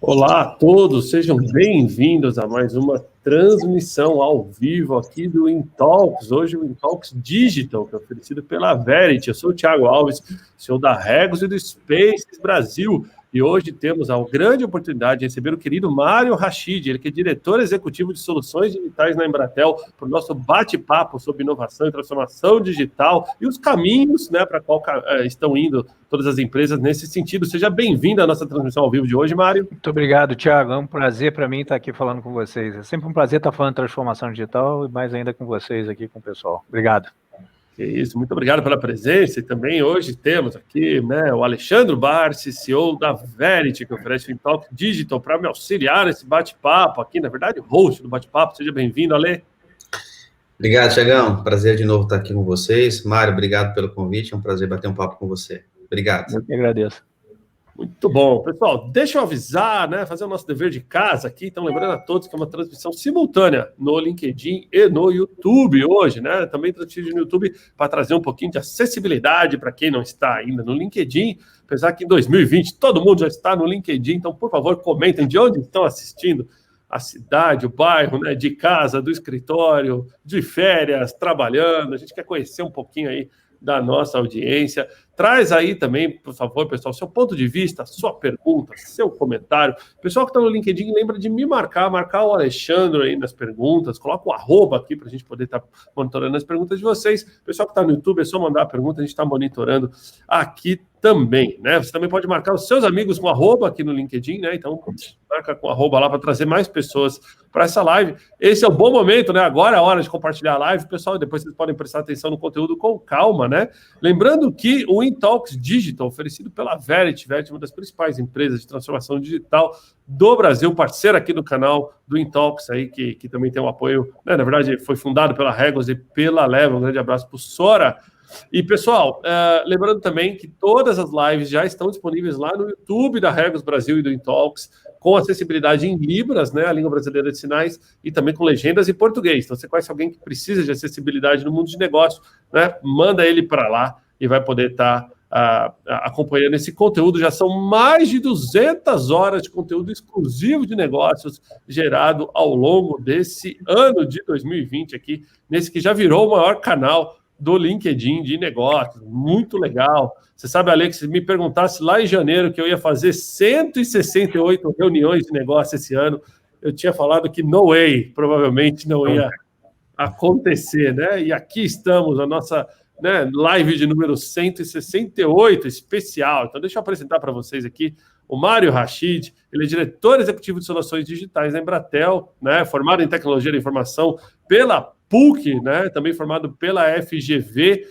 Olá a todos, sejam bem-vindos a mais uma transmissão ao vivo aqui do InTalks. Hoje o InTalks Digital, que é oferecido pela Verity. Eu sou o Thiago Alves, CEO da Regos e do Spaces Brasil. E hoje temos a grande oportunidade de receber o querido Mário Rachid, ele que é diretor executivo de soluções digitais na Embratel, para o nosso bate-papo sobre inovação e transformação digital e os caminhos, né, para qual estão indo todas as empresas nesse sentido. Seja bem-vindo à nossa transmissão ao vivo de hoje, Mário. Muito obrigado, Thiago. É um prazer para mim estar aqui falando com vocês. É sempre um prazer estar falando de transformação digital e mais ainda com vocês aqui, com o pessoal. Obrigado. Que isso, muito obrigado pela presença. E também hoje temos aqui, né, o Alexandre Barsi, CEO da Verity, que oferece o InTalks Digital para me auxiliar nesse bate-papo aqui, na verdade, host do bate-papo. Seja bem-vindo, Ale. Obrigado, Thiagão. Prazer de novo estar aqui com vocês. Mário, obrigado pelo convite. É um prazer bater um papo com você. Obrigado. Eu que agradeço. Muito bom. Pessoal, deixa eu avisar, né, fazer o nosso dever de casa aqui. Então, lembrando a todos que é uma transmissão simultânea no LinkedIn e no YouTube hoje, né? Também transmitido no YouTube para trazer um pouquinho de acessibilidade para quem não está ainda no LinkedIn. Apesar que em 2020 todo mundo já está no LinkedIn, então, por favor, comentem de onde estão assistindo. A cidade, o bairro, né, de casa, do escritório, de férias, trabalhando. A gente quer conhecer um pouquinho aí da nossa audiência. Traz aí também, por favor, pessoal, seu ponto de vista, sua pergunta, seu comentário. Pessoal que está no LinkedIn, lembra de me marcar o Alexandre aí nas perguntas, coloca o arroba aqui para a gente poder estar monitorando as perguntas de vocês. Pessoal que está no YouTube, é só mandar a pergunta, a gente está monitorando aqui também, né? Você também pode marcar os seus amigos com arroba aqui no LinkedIn, né? Então, marca com arroba lá para trazer mais pessoas para essa live. Esse é o bom momento, né? Agora é a hora de compartilhar a live, pessoal, depois vocês podem prestar atenção no conteúdo com calma, né? Lembrando que o InTalks Digital, oferecido pela Verity, uma das principais empresas de transformação digital do Brasil, parceira aqui do canal do InTalks, aí, que também tem um apoio, né? Na verdade, foi fundado pela Regos e pela Level. Um grande abraço para o Sora. E, pessoal, lembrando também que todas as lives já estão disponíveis lá no YouTube da Regos Brasil e do Intalks, com acessibilidade em Libras, né, a língua brasileira de sinais, e também com legendas em português. Então, você conhece alguém que precisa de acessibilidade no mundo de negócio, né, manda ele para lá e vai poder estar acompanhando esse conteúdo. Já são mais de 200 horas de conteúdo exclusivo de negócios gerado ao longo desse ano de 2020 aqui, nesse que já virou o maior canal do LinkedIn de negócios. Muito legal. Você sabe, Alex, se me perguntasse lá em janeiro que eu ia fazer 168 reuniões de negócio esse ano, eu tinha falado que no way, provavelmente não ia acontecer, né? E aqui estamos, a nossa live de número 168, especial. Então, deixa eu apresentar para vocês aqui o Mário Rachid. Ele é diretor executivo de soluções digitais da Embratel, né? Formado em tecnologia da informação pela PUC, né? Também formado pela FGV,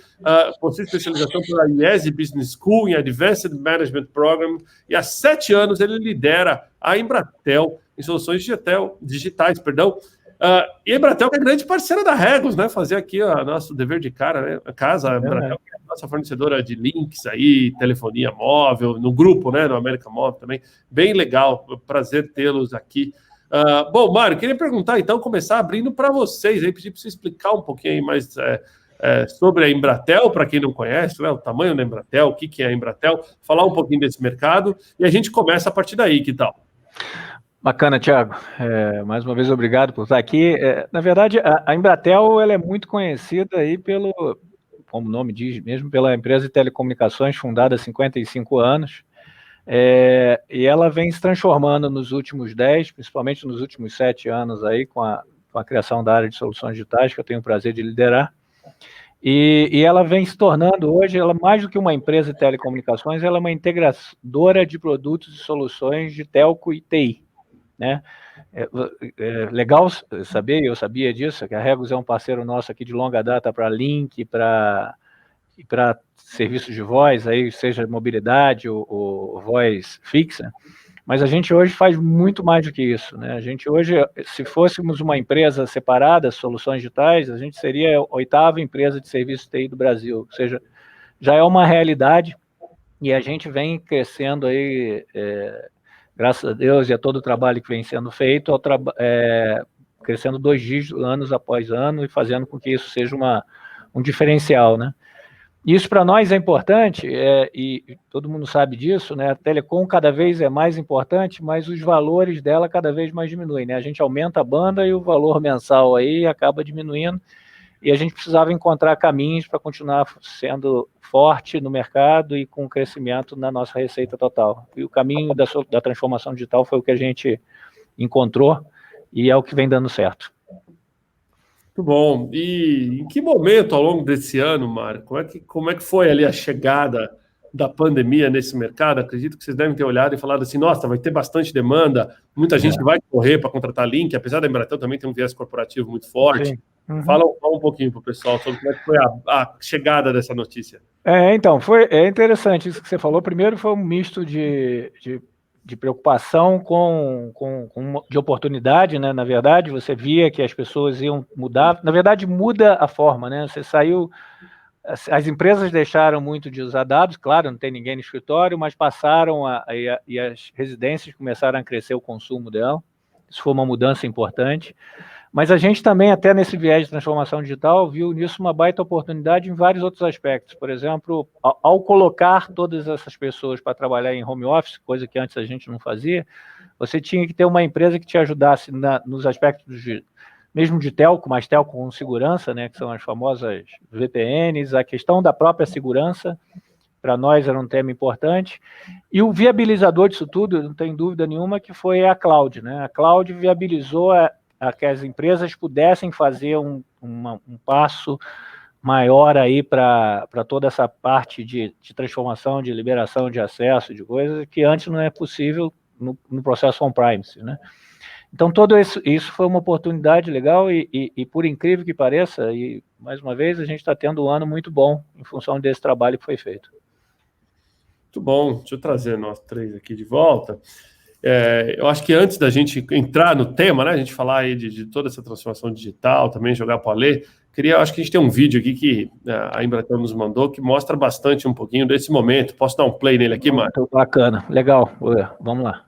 possui especialização pela IESE Business School em Advanced Management Program, e há 7 anos ele lidera a Embratel em soluções digitais. E a Embratel que é grande parceira da Regos, né? Fazer aqui o nosso dever de casa, a Embratel que é a nossa fornecedora de links aí, telefonia móvel, no grupo, né? No América Móvel também. Bem legal, prazer tê-los aqui. Bom, Mário, queria perguntar, então, começar abrindo para vocês, aí pedir para você explicar um pouquinho mais sobre a Embratel, para quem não conhece, né? O tamanho da Embratel, o que é a Embratel, falar um pouquinho desse mercado, e a gente começa a partir daí, que tal? Bacana, Thiago. Mais uma vez, obrigado por estar aqui. Na verdade, a Embratel ela é muito conhecida aí como o nome diz mesmo, pela empresa de telecomunicações fundada há 55 anos. E ela vem se transformando nos últimos 10, principalmente nos últimos 7 anos aí, com a criação da área de soluções digitais, que eu tenho o prazer de liderar. E ela vem se tornando hoje, ela mais do que uma empresa de telecomunicações, ela é uma integradora de produtos e soluções de telco e TI. Né? Legal saber, eu sabia disso, que a Regos é um parceiro nosso aqui de longa data para link, para serviços de voz, aí, seja mobilidade ou voz fixa, mas a gente hoje faz muito mais do que isso. Né? A gente hoje, se fôssemos uma empresa separada, soluções digitais, a gente seria a 8ª empresa de serviço TI do Brasil, ou seja, já é uma realidade e a gente vem crescendo aí, graças a Deus e a todo o trabalho que vem sendo feito, crescendo 2 dígitos anos após ano e fazendo com que isso seja um diferencial, né? Isso para nós é importante, e todo mundo sabe disso, né? A telecom cada vez é mais importante, mas os valores dela cada vez mais diminuem, né? A gente aumenta a banda e o valor mensal aí acaba diminuindo, e a gente precisava encontrar caminhos para continuar sendo forte no mercado e com crescimento na nossa receita total. E o caminho da transformação digital foi o que a gente encontrou e é o que vem dando certo. Muito bom. E em que momento ao longo desse ano, Mário, como é que foi ali a chegada da pandemia nesse mercado? Acredito que vocês devem ter olhado e falado assim, nossa, vai ter bastante demanda, muita gente vai correr para contratar link, apesar da Embratel também ter um viés corporativo muito forte. Uhum. Fala um pouquinho para o pessoal sobre como é que foi a chegada dessa notícia. Então, é interessante isso que você falou. Primeiro foi um misto de preocupação de oportunidade, né? Na verdade, você via que as pessoas iam mudar. Na verdade, muda a forma, né? Você saiu... As empresas deixaram muito de usar dados, claro, não tem ninguém no escritório, mas passaram e as residências começaram a crescer o consumo dela. Isso foi uma mudança importante. Mas a gente também, até nesse viés de transformação digital, viu nisso uma baita oportunidade em vários outros aspectos. Por exemplo, ao colocar todas essas pessoas para trabalhar em home office, coisa que antes a gente não fazia, você tinha que ter uma empresa que te ajudasse nos aspectos mesmo de telco, mas telco com segurança, né, que são as famosas VPNs, a questão da própria segurança, para nós era um tema importante, e o viabilizador disso tudo, não tem dúvida nenhuma, que foi a cloud, né? A cloud viabilizou que as empresas pudessem fazer um passo maior aí para toda essa parte de transformação, de liberação de acesso, de coisas que antes não é possível no processo on-premise, né? Então, tudo isso foi uma oportunidade legal e por incrível que pareça, e mais uma vez, a gente está tendo um ano muito bom em função desse trabalho que foi feito. Muito bom. Deixa eu trazer nós 3 aqui de volta. Eu acho que antes da gente entrar no tema, né, a gente falar aí de toda essa transformação digital, também jogar para o Alê, acho que a gente tem um vídeo aqui que a Embratel nos mandou, que mostra bastante um pouquinho desse momento. Posso dar um play nele aqui, Mário? Muito bacana, legal, vamos lá.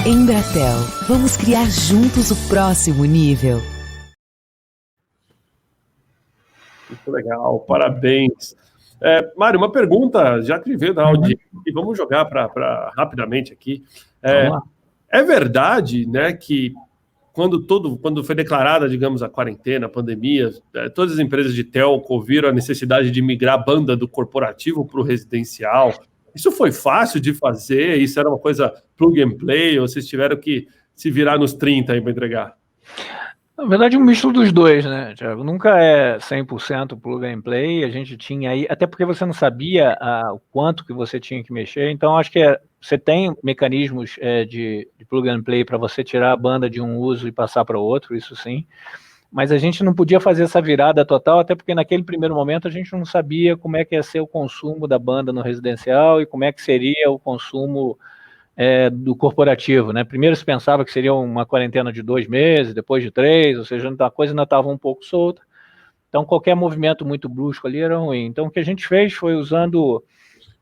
Embratel, vamos criar juntos o próximo nível. Muito legal, parabéns. Mário, uma pergunta, já que veio da audiência, e vamos jogar rapidamente aqui. É verdade, né, que quando foi declarada, digamos, a quarentena, a pandemia, todas as empresas de telco viram a necessidade de migrar a banda do corporativo para o residencial? Isso foi fácil de fazer? Isso era uma coisa plug and play? Ou vocês tiveram que se virar nos 30 aí para entregar? Na verdade, um misto dos dois, né, Thiago? Nunca é 100% plug and play. A gente tinha aí, até porque você não sabia o quanto que você tinha que mexer. Então, acho que você tem mecanismos de plug and play para você tirar a banda de um uso e passar para outro, isso sim. Mas a gente não podia fazer essa virada total, até porque naquele primeiro momento a gente não sabia como é que ia ser o consumo da banda no residencial e como é que seria o consumo do corporativo, né? Primeiro se pensava que seria uma quarentena de 2 meses, depois de 3, ou seja, a coisa ainda estava um pouco solta. Então qualquer movimento muito brusco ali era ruim. Então o que a gente fez foi usando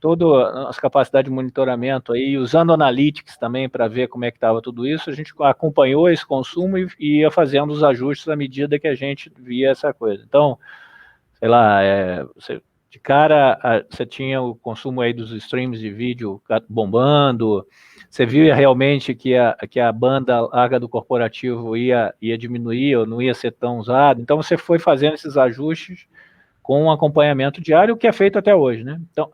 toda a nossa capacidade de monitoramento aí, usando analytics também para ver como é que estava tudo isso, a gente acompanhou esse consumo e ia fazendo os ajustes à medida que a gente via essa coisa. Então, sei lá, de cara, você tinha o consumo aí dos streams de vídeo bombando, você via realmente que a banda larga do corporativo ia diminuir ou não ia ser tão usada, então você foi fazendo esses ajustes com um acompanhamento diário, o que é feito até hoje, né? Então,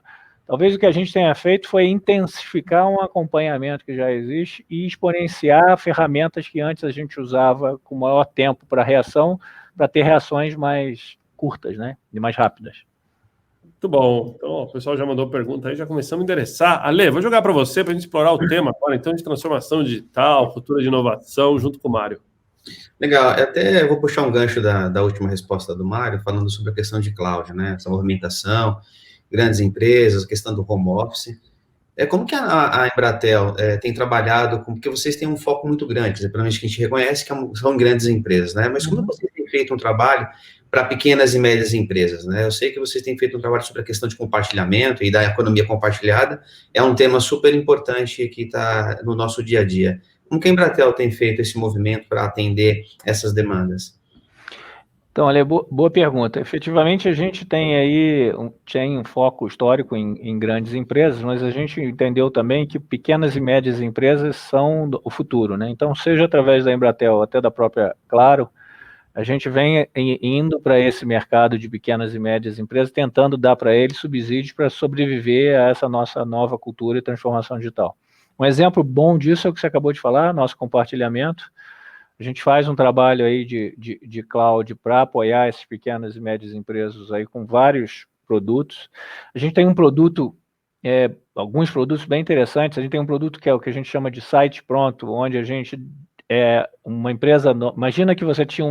talvez o que a gente tenha feito foi intensificar um acompanhamento que já existe e exponenciar ferramentas que antes a gente usava com maior tempo para reação, para ter reações mais curtas, né? E mais rápidas. Muito bom. Então, o pessoal já mandou pergunta aí, já começamos a endereçar. Ale, vou jogar para você para a gente explorar o tema agora, então, de transformação digital, cultura de inovação, junto com o Mário. Legal, até vou puxar um gancho da última resposta do Mário, falando sobre a questão de cloud, né? Essa movimentação, grandes empresas, a questão do home office. Como que a Embratel tem trabalhado, porque vocês têm um foco muito grande, pelo menos que a gente reconhece que são grandes empresas, né? Mas como vocês têm feito um trabalho para pequenas e médias empresas, né? Eu sei que vocês têm feito um trabalho sobre a questão de compartilhamento e da economia compartilhada, é um tema super importante que está no nosso dia a dia. Como que a Embratel tem feito esse movimento para atender essas demandas? Então, Ale, boa pergunta. Efetivamente, a gente tem aí um foco histórico em grandes empresas, mas a gente entendeu também que pequenas e médias empresas são o futuro, né? Então, seja através da Embratel ou até da própria Claro, a gente vem indo para esse mercado de pequenas e médias empresas, tentando dar para eles subsídios para sobreviver a essa nossa nova cultura e transformação digital. Um exemplo bom disso é o que você acabou de falar, nosso compartilhamento. A gente faz um trabalho aí de cloud para apoiar essas pequenas e médias empresas aí com vários produtos. A gente tem um produto, alguns produtos bem interessantes. A gente tem um produto que é o que a gente chama de site pronto, onde a gente uma empresa, imagina que você tinha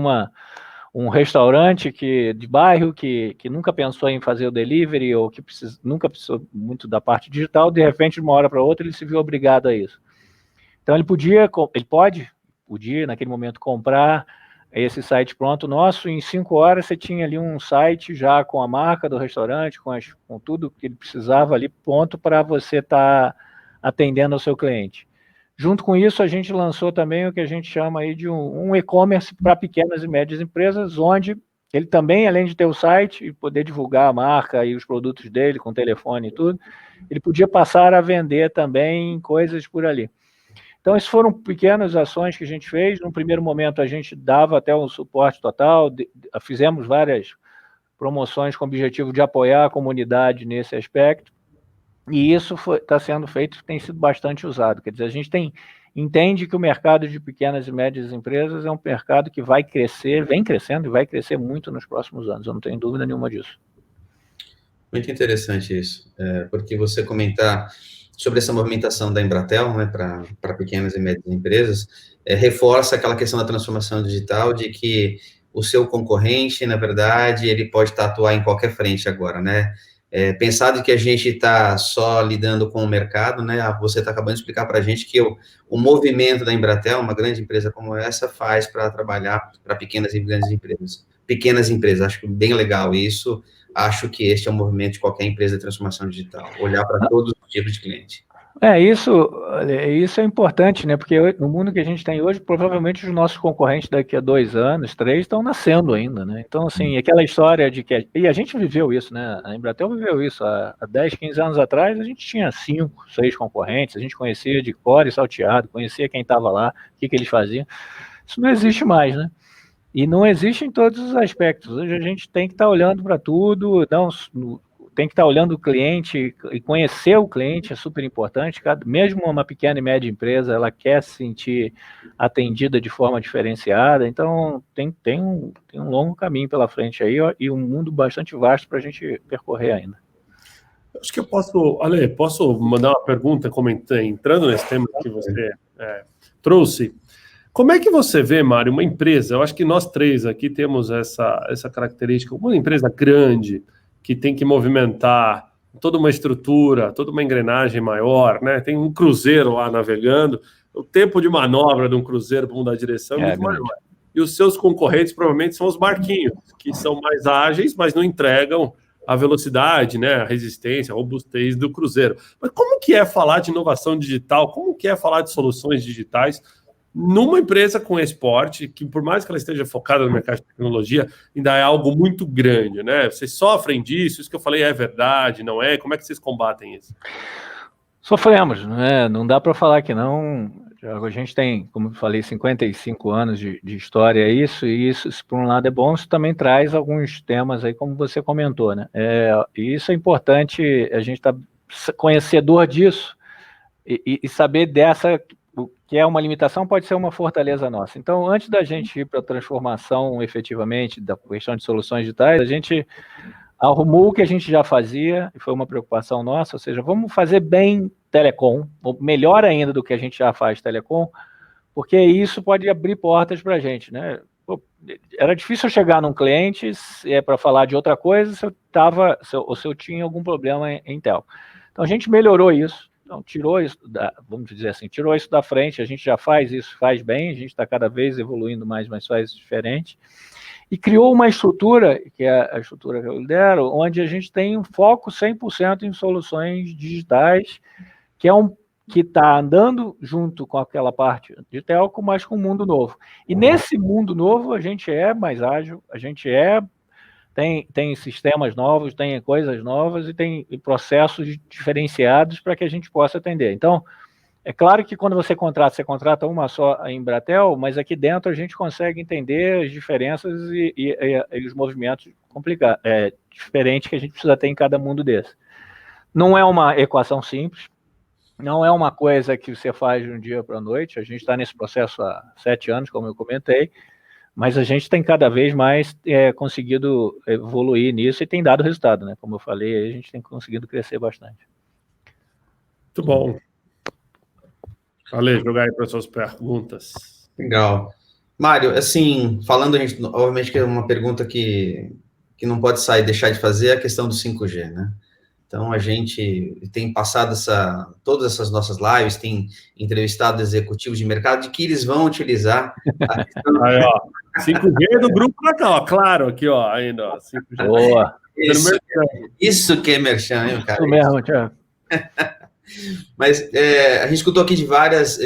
um restaurante de bairro que nunca pensou em fazer o delivery ou que nunca precisou muito da parte digital, de repente, de uma hora para outra, ele se viu obrigado a isso. Então, ele podia, naquele momento, comprar esse site pronto nosso, em 5 horas você tinha ali um site já com a marca do restaurante, com tudo que ele precisava ali, pronto para você estar atendendo ao seu cliente. Junto com isso, a gente lançou também o que a gente chama aí de um e-commerce para pequenas e médias empresas, onde ele também, além de ter o site e poder divulgar a marca e os produtos dele com telefone e tudo, ele podia passar a vender também coisas por ali. Então, essas foram pequenas ações que a gente fez. No primeiro momento, a gente dava até um suporte total, fizemos várias promoções com o objetivo de apoiar a comunidade nesse aspecto, e isso está sendo feito, tem sido bastante usado. Quer dizer, a gente entende que o mercado de pequenas e médias empresas é um mercado que vai crescer, vem crescendo e vai crescer muito nos próximos anos, eu não tenho dúvida nenhuma disso. Muito interessante isso, porque você comentar sobre essa movimentação da Embratel, né, para pequenas e médias empresas, reforça aquela questão da transformação digital, de que o seu concorrente, na verdade, ele pode atuar em qualquer frente agora, né? Pensado que a gente está só lidando com o mercado, né? Você está acabando de explicar para a gente que o movimento da Embratel, uma grande empresa como essa, faz para trabalhar para pequenas e grandes empresas. Pequenas empresas, acho bem legal isso. Acho que este é um movimento de qualquer empresa de transformação digital, olhar para todos os tipos de cliente. Isso é importante, né? Porque no mundo que a gente tem hoje, provavelmente os nossos concorrentes daqui a 2 anos, 3, estão nascendo ainda, né? Então, assim, aquela história de que... E a gente viveu isso, né? A Embratel viveu isso. Há 10, 15 anos atrás, a gente tinha 5, 6 concorrentes, a gente conhecia de cor e salteado, conhecia quem estava lá, o que eles faziam. Isso não existe mais, né? E não existe em todos os aspectos. Hoje a gente tem que estar olhando para tudo, tem que estar olhando o cliente e conhecer o cliente é super importante. Mesmo uma pequena e média empresa, ela quer se sentir atendida de forma diferenciada. Então, tem um longo caminho pela frente aí e um mundo bastante vasto para a gente percorrer ainda. Acho que eu posso mandar uma pergunta, entrando nesse tema que você trouxe. Como é que você vê, Mário, uma empresa? Eu acho que nós três aqui temos essa característica. Uma empresa grande, que tem que movimentar toda uma estrutura, toda uma engrenagem maior, né? Tem um cruzeiro lá navegando, o tempo de manobra de um cruzeiro para mudar a direção é muito maior. E os seus concorrentes provavelmente são os barquinhos, que são mais ágeis, mas não entregam a velocidade, né, a resistência, a robustez do cruzeiro. Mas como que é falar de inovação digital? Como que é falar de soluções digitais numa empresa com esse porte, que por mais que ela esteja focada no mercado de tecnologia, ainda é algo muito grande, né? Vocês sofrem disso? Isso que eu falei é verdade, não é? Como é que vocês combatem isso? Sofremos, né? Não dá para falar que não. A gente tem, como eu falei, 55 anos de história, e isso, se por um lado é bom, isso também traz alguns temas aí, como você comentou, né? E isso é importante, a gente tá conhecedor disso e saber o que é uma limitação pode ser uma fortaleza nossa. Então, antes da gente ir para a transformação, efetivamente, da questão de soluções digitais, a gente arrumou o que a gente já fazia, e foi uma preocupação nossa, ou seja, vamos fazer bem telecom, ou melhor ainda do que a gente já faz telecom, porque isso pode abrir portas para a gente, né? Era difícil chegar num cliente para falar de outra coisa se eu tinha algum problema em tel. Então, a gente melhorou isso. Então, tirou isso da frente, a gente já faz isso, faz bem, a gente está cada vez evoluindo mais, mas faz diferente. E criou uma estrutura, que é a estrutura que eu lidero, onde a gente tem um foco 100% em soluções digitais, que está andando junto com aquela parte de telco, mas com o mundo novo. E nesse mundo novo, a gente é mais ágil, a gente tem sistemas novos, tem coisas novas e tem processos diferenciados para que a gente possa atender. Então, é claro que quando você contrata uma só a Embratel, mas aqui dentro a gente consegue entender as diferenças e os movimentos diferentes que a gente precisa ter em cada mundo desse. Não é uma equação simples, não é uma coisa que você faz de um dia para a noite, a gente está nesse processo há 7 anos, como eu comentei, mas a gente tem cada vez mais conseguido evoluir nisso e tem dado resultado, né? Como eu falei, a gente tem conseguido crescer bastante. Muito bom. Ale, jogar aí para as suas perguntas. Legal. Mário, assim, falando, obviamente que é uma pergunta que não pode deixar de fazer, é a questão do 5G, né? Então, a gente tem passado todas essas nossas lives, tem entrevistado executivos de mercado de que eles vão utilizar a questão... Aí, ó, 5G do grupo pra cá, ó, claro, aqui, ó, ainda, ó, 5G. Boa. Isso que é merchan, hein, cara? Isso mesmo, Thiago. Mas a gente escutou aqui de várias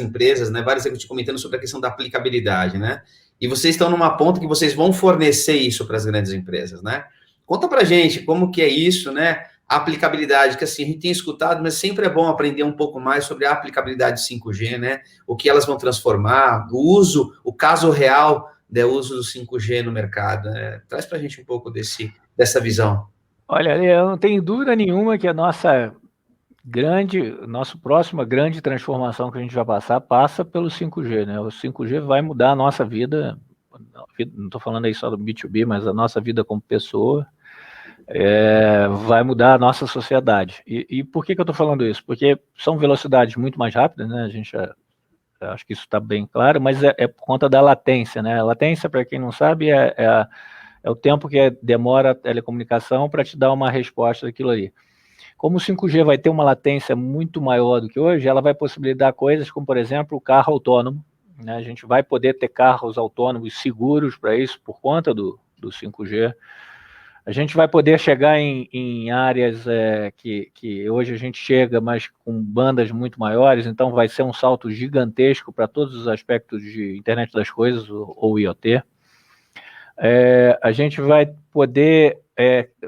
empresas, né? Vários executivos comentando sobre a questão da aplicabilidade, né? E vocês estão numa ponta que vocês vão fornecer isso para as grandes empresas, né? Conta para gente como que é isso, né? A aplicabilidade, que assim, a gente tem escutado, mas sempre é bom aprender um pouco mais sobre a aplicabilidade 5G, né? O que elas vão transformar, o uso, o caso real do uso do 5G no mercado, né? Traz para a gente um pouco dessa visão. Olha, eu não tenho dúvida nenhuma que a nossa próxima grande transformação que a gente vai passar passa pelo 5G, né? O 5G vai mudar a nossa vida, não estou falando aí só do B2B, mas a nossa vida como pessoa, vai mudar a nossa sociedade. E por que eu estou falando isso? Porque são velocidades muito mais rápidas, né? A gente acho que isso está bem claro, mas é por conta da latência, né? A latência, para quem não sabe, é o tempo que demora a telecomunicação para te dar uma resposta daquilo ali. Como o 5G vai ter uma latência muito maior do que hoje, ela vai possibilitar coisas como, por exemplo, o carro autônomo, né? A gente vai poder ter carros autônomos seguros para isso por conta do 5G. A gente vai poder chegar em áreas que hoje a gente chega, mas com bandas muito maiores, então vai ser um salto gigantesco para todos os aspectos de internet das coisas, ou IoT. A gente vai poder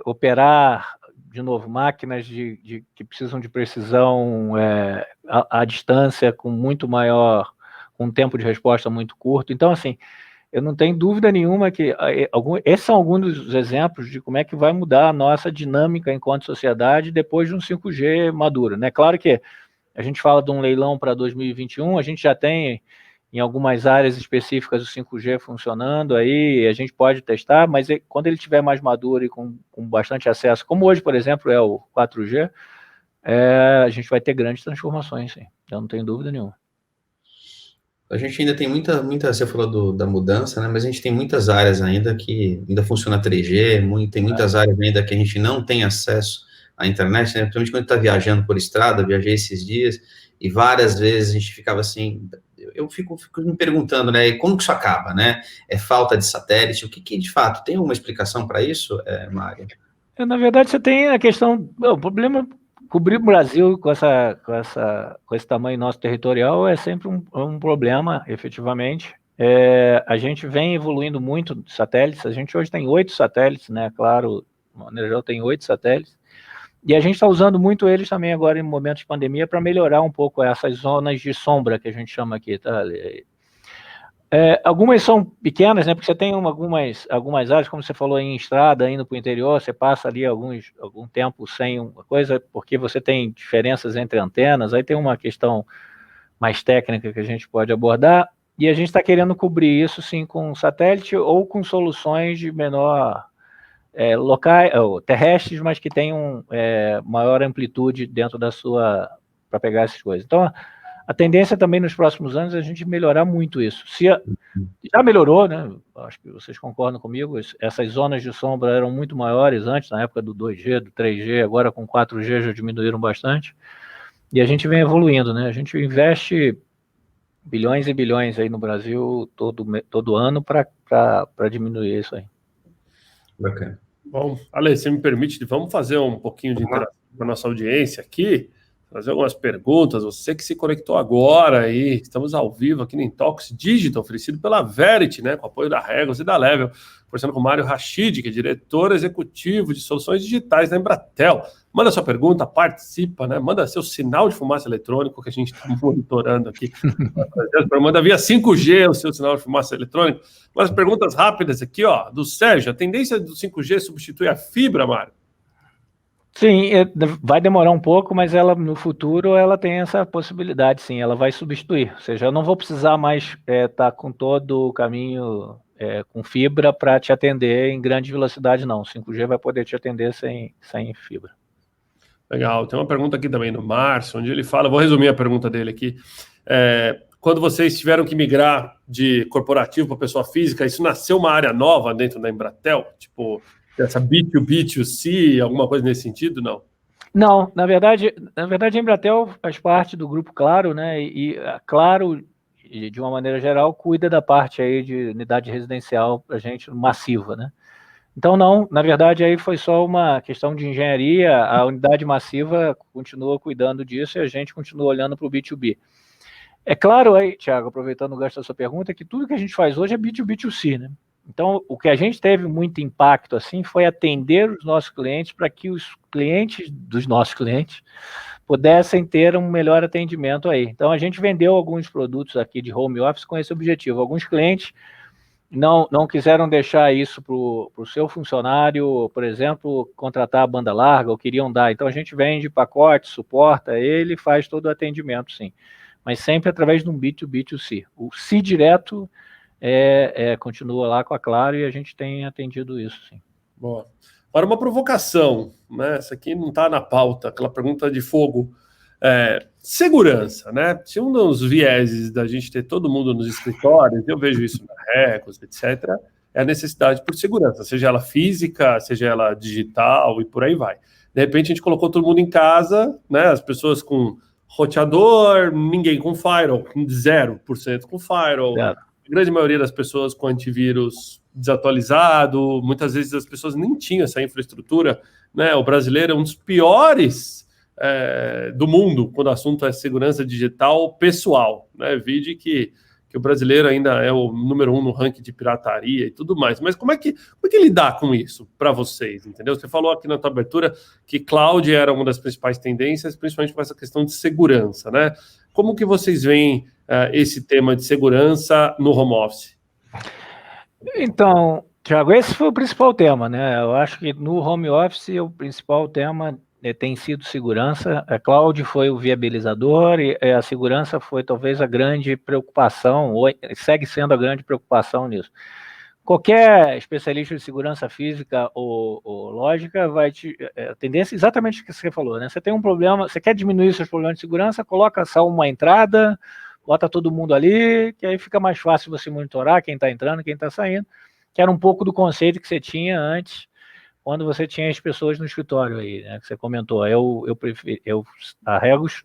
operar, de novo, máquinas que precisam de precisão à distância, com muito maior, com um tempo de resposta muito curto. Então, assim, eu não tenho dúvida nenhuma que esses são alguns dos exemplos de como é que vai mudar a nossa dinâmica enquanto sociedade depois de um 5G maduro, né? Claro que a gente fala de um leilão para 2021, a gente já tem em algumas áreas específicas o 5G funcionando, aí a gente pode testar, mas quando ele estiver mais maduro e com bastante acesso, como hoje, por exemplo, é o 4G, a gente vai ter grandes transformações, sim. Eu não tenho dúvida nenhuma. A gente ainda tem muita, você falou da mudança, né? Mas a gente tem muitas áreas ainda que ainda funciona 3G, tem muitas áreas ainda que a gente não tem acesso à internet, né? Principalmente quando está viajando por estrada, viajei esses dias, e várias vezes a gente ficava assim, eu fico me perguntando, né? Como que isso acaba, né? É falta de satélite? O que de fato, tem alguma explicação para isso, Mário? Na verdade, você tem a questão, o problema, cobrir o Brasil com esse tamanho nosso territorial é sempre um problema, efetivamente. A gente vem evoluindo muito de satélites, a gente hoje tem 8 satélites, né? Claro, o Manejo tem 8 satélites, e a gente está usando muito eles também agora em momentos de pandemia para melhorar um pouco essas zonas de sombra que a gente chama aqui, tá? Algumas são pequenas, né? Porque você tem algumas áreas, como você falou, em estrada, indo para o interior, você passa ali algum tempo sem uma coisa, porque você tem diferenças entre antenas, aí tem uma questão mais técnica que a gente pode abordar, e a gente está querendo cobrir isso, sim, com satélite ou com soluções de menor locais, terrestres, mas que tenham maior amplitude dentro da sua, para pegar essas coisas. Então, a tendência também nos próximos anos é a gente melhorar muito isso. Já melhorou, né? Acho que vocês concordam comigo, essas zonas de sombra eram muito maiores antes, na época do 2G, do 3G, agora com 4G já diminuíram bastante, e a gente vem evoluindo, né? A gente investe bilhões e bilhões aí no Brasil todo ano para diminuir isso aí. Bacana. Bom, Ale, se me permite, vamos fazer um pouquinho de interação com a nossa audiência aqui, fazer algumas perguntas. Você que se conectou agora aí, estamos ao vivo aqui no Intox Digital, oferecido pela Verity, né, com apoio da Regos e da Level, conversando com o Mário Rachid, que é diretor executivo de soluções digitais da Embratel. Manda sua pergunta, participa, né? Manda seu sinal de fumaça eletrônico que a gente está monitorando aqui. Manda via 5G o seu sinal de fumaça eletrônico. Umas perguntas rápidas aqui, ó, do Sérgio. A tendência do 5G substitui a fibra, Mário? Sim, vai demorar um pouco, mas ela no futuro ela tem essa possibilidade, sim, ela vai substituir. Ou seja, eu não vou precisar mais estar com todo o caminho com fibra para te atender em grande velocidade, não. O 5G vai poder te atender sem fibra. Legal. Tem uma pergunta aqui também no Márcio, onde ele fala, vou resumir a pergunta dele aqui. Quando vocês tiveram que migrar de corporativo para pessoa física, isso nasceu uma área nova dentro da Embratel? Tipo, essa B2B, B2C, alguma coisa nesse sentido, não? Não, na verdade a Embratel faz parte do Grupo Claro, né? E a Claro, de uma maneira geral, cuida da parte aí de unidade residencial para a gente massiva, né? Então, não, na verdade, aí foi só uma questão de engenharia, a unidade massiva continua cuidando disso e a gente continua olhando para o B2B. É claro aí, Thiago, aproveitando o gancho da sua pergunta, que tudo que a gente faz hoje é B2B2C, né? Então, o que a gente teve muito impacto, assim, foi atender os nossos clientes para que os clientes dos nossos clientes pudessem ter um melhor atendimento aí. Então, a gente vendeu alguns produtos aqui de home office com esse objetivo. Alguns clientes não quiseram deixar isso para o seu funcionário, por exemplo, contratar a banda larga, ou queriam dar. Então, a gente vende pacote, suporta ele, faz todo o atendimento, sim. Mas sempre através de um B2B2C. O C direto continua lá com a Claro e a gente tem atendido isso, sim. Boa. Agora, uma provocação, né? Essa aqui não está na pauta, aquela pergunta de fogo. Segurança, né? Se um dos vieses da gente ter todo mundo nos escritórios, eu vejo isso na Recos, etc., é a necessidade por segurança, seja ela física, seja ela digital e por aí vai. De repente, a gente colocou todo mundo em casa, né? As pessoas com roteador, ninguém com firewall, 0% com firewall. Claro. A grande maioria das pessoas com antivírus desatualizado, muitas vezes as pessoas nem tinham essa infraestrutura, né? O brasileiro é um dos piores do mundo quando o assunto é segurança digital pessoal, né? Vide que o brasileiro ainda é o número 1 no ranking de pirataria e tudo mais. Mas como é que lidar com isso para vocês, entendeu? Você falou aqui na tua abertura que cloud era uma das principais tendências, principalmente com essa questão de segurança, né? Como que vocês veem esse tema de segurança no home office? Então, Thiago, esse foi o principal tema, né? Eu acho que no home office o principal tema tem sido segurança. A cloud foi o viabilizador e a segurança foi talvez a grande preocupação, ou segue sendo a grande preocupação nisso. Qualquer especialista de segurança física ou lógica vai a tendência é exatamente o que você falou, né? Você tem um problema, você quer diminuir seus problemas de segurança, coloca só uma entrada, bota todo mundo ali, que aí fica mais fácil você monitorar quem está entrando, quem está saindo, que era um pouco do conceito que você tinha antes, quando você tinha as pessoas no escritório aí, né, que você comentou. A Regos,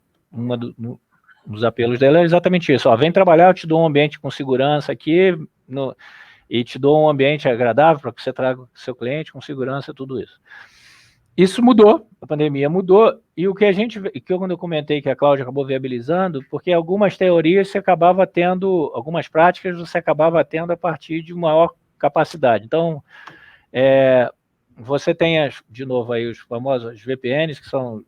dos apelos dela é exatamente isso. Vem trabalhar, eu te dou um ambiente com segurança aqui, e te dou um ambiente agradável para que você traga o seu cliente com segurança, tudo isso. Isso mudou, a pandemia mudou, e quando eu comentei que a Cláudia acabou viabilizando, porque algumas teorias você acabava tendo, algumas práticas você acabava tendo a partir de maior capacidade. Então, você tem, de novo, aí os famosos VPNs, que são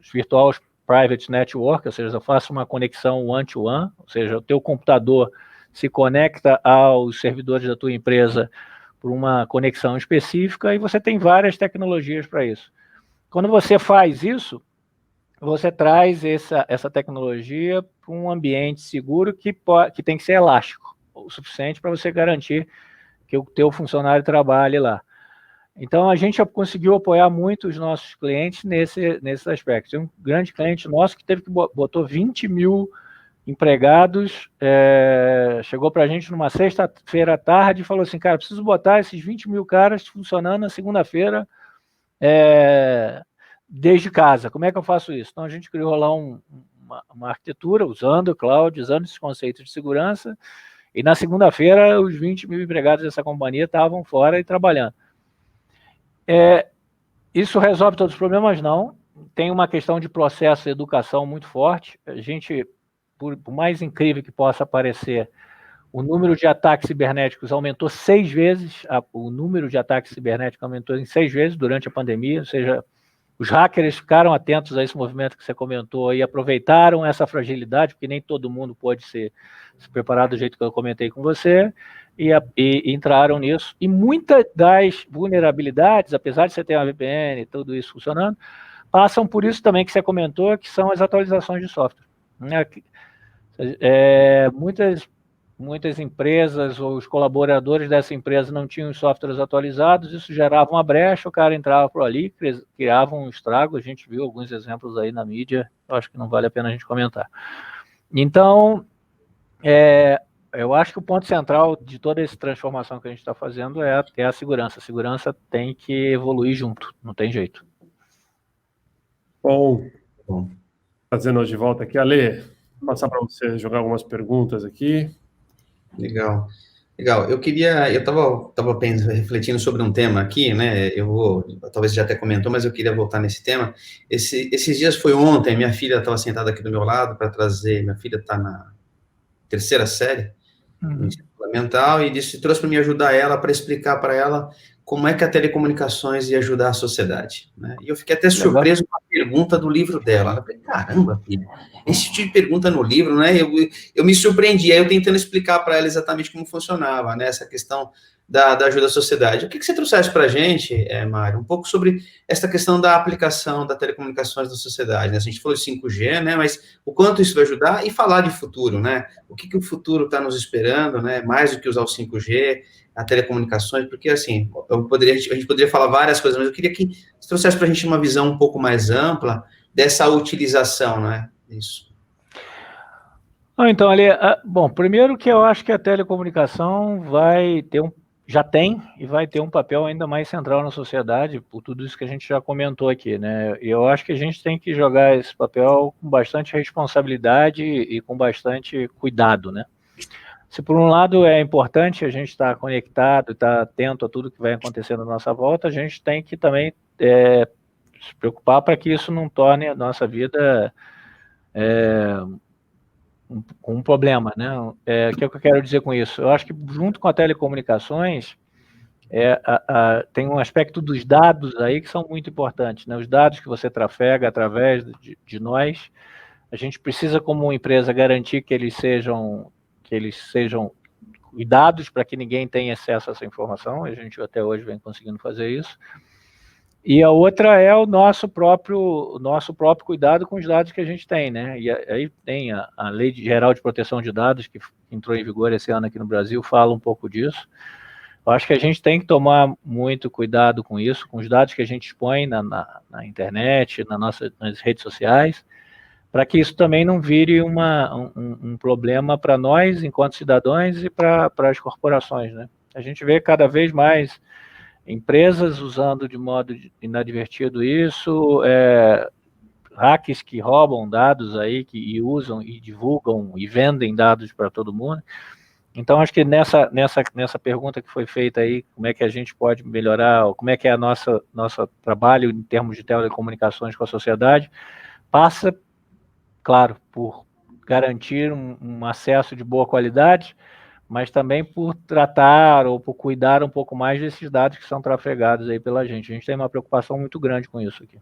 os Virtual Private Network, ou seja, eu faço uma conexão one-to-one, ou seja, o teu computador se conecta aos servidores da tua empresa por uma conexão específica, e você tem várias tecnologias para isso. Quando você faz isso, você traz essa tecnologia para um ambiente seguro que tem que ser elástico, o suficiente para você garantir que o teu funcionário trabalhe lá. Então, a gente conseguiu apoiar muito os nossos clientes nesses aspectos. Tem um grande cliente nosso que botou 20 mil empregados, chegou para a gente numa sexta-feira à tarde e falou assim, cara, preciso botar esses 20 mil caras funcionando na segunda-feira desde casa. Como é que eu faço isso? Então, a gente criou lá uma arquitetura usando o cloud, usando esses conceitos de segurança, e na segunda-feira os 20 mil empregados dessa companhia estavam fora e trabalhando. Isso resolve todos os problemas? Não. Tem uma questão de processo de educação muito forte. A gente, por mais incrível que possa parecer, o número de ataques cibernéticos aumentou 6 vezes, o número de ataques cibernéticos aumentou em 6 vezes durante a pandemia, ou seja, os hackers ficaram atentos a esse movimento que você comentou e aproveitaram essa fragilidade, porque nem todo mundo pode se preparar do jeito que eu comentei com você, e entraram nisso. E muitas das vulnerabilidades, apesar de você ter uma VPN e tudo isso funcionando, passam por isso também que você comentou, que são as atualizações de software. Muitas empresas ou os colaboradores dessa empresa não tinham os softwares atualizados, isso gerava uma brecha, o cara entrava por ali, criava um estrago, a gente viu alguns exemplos aí na mídia, acho que não vale a pena a gente comentar. Então, eu acho que o ponto central de toda essa transformação que a gente está fazendo é a segurança. A segurança tem que evoluir junto, não tem jeito. Bom. Trazendo de volta aqui, Ale, vou passar para você jogar algumas perguntas aqui. Legal. Legal, eu estava refletindo sobre um tema aqui, né? Talvez já até comentou, mas eu queria voltar nesse tema. Esses dias foi ontem, minha filha estava sentada aqui do meu lado para trazer. Minha filha está na terceira série, no ensino fundamental, e trouxe para me ajudar ela, para explicar para ela como é que a telecomunicações ia ajudar a sociedade, né? E eu fiquei até surpreso com a pergunta do livro dela. Eu falei, caramba, filha, esse tipo de pergunta no livro, né? Eu me surpreendi, aí eu tentando explicar para ela exatamente como funcionava, né? Essa questão da ajuda à sociedade. O que você trouxesse para a gente, Mário, um pouco sobre essa questão da aplicação da telecomunicações na sociedade, né? A gente falou de 5G, né? Mas o quanto isso vai ajudar e falar de futuro, né? O que o futuro está nos esperando, né? Mais do que usar o 5G, a telecomunicações, porque, assim, a gente poderia falar várias coisas, mas eu queria que você trouxesse para a gente uma visão um pouco mais ampla dessa utilização, né? Isso. Então, Ali, bom, primeiro que eu acho que a telecomunicação já tem e vai ter um papel ainda mais central na sociedade, por tudo isso que a gente já comentou aqui, né? E eu acho que a gente tem que jogar esse papel com bastante responsabilidade e com bastante cuidado, né? Se por um lado é importante a gente estar conectado, estar atento a tudo que vai acontecendo à nossa volta, a gente tem que também se preocupar para que isso não torne a nossa vida um problema, né? O que eu quero dizer com isso? Eu acho que junto com a telecomunicações tem um aspecto dos dados aí que são muito importantes, né? Os dados que você trafega através de nós, a gente precisa como empresa garantir que eles sejam cuidados para que ninguém tenha acesso a essa informação. A gente até hoje vem conseguindo fazer isso. E a outra é o nosso próprio cuidado com os dados que a gente tem, né? E aí tem a Lei Geral de Proteção de Dados, que entrou em vigor esse ano aqui no Brasil, fala um pouco disso. Eu acho que a gente tem que tomar muito cuidado com isso, com os dados que a gente expõe na internet, nas redes sociais, para que isso também não vire um problema para nós, enquanto cidadãos, e para as corporações, né? A gente vê cada vez mais empresas usando de modo inadvertido isso, hackers que roubam dados aí, e usam e divulgam e vendem dados para todo mundo. Então, acho que nessa pergunta que foi feita aí, como é que a gente pode melhorar, como é que é nosso trabalho em termos de telecomunicações com a sociedade, passa, claro, por garantir um acesso de boa qualidade, mas também por tratar ou por cuidar um pouco mais desses dados que são trafegados aí pela gente. A gente tem uma preocupação muito grande com isso aqui.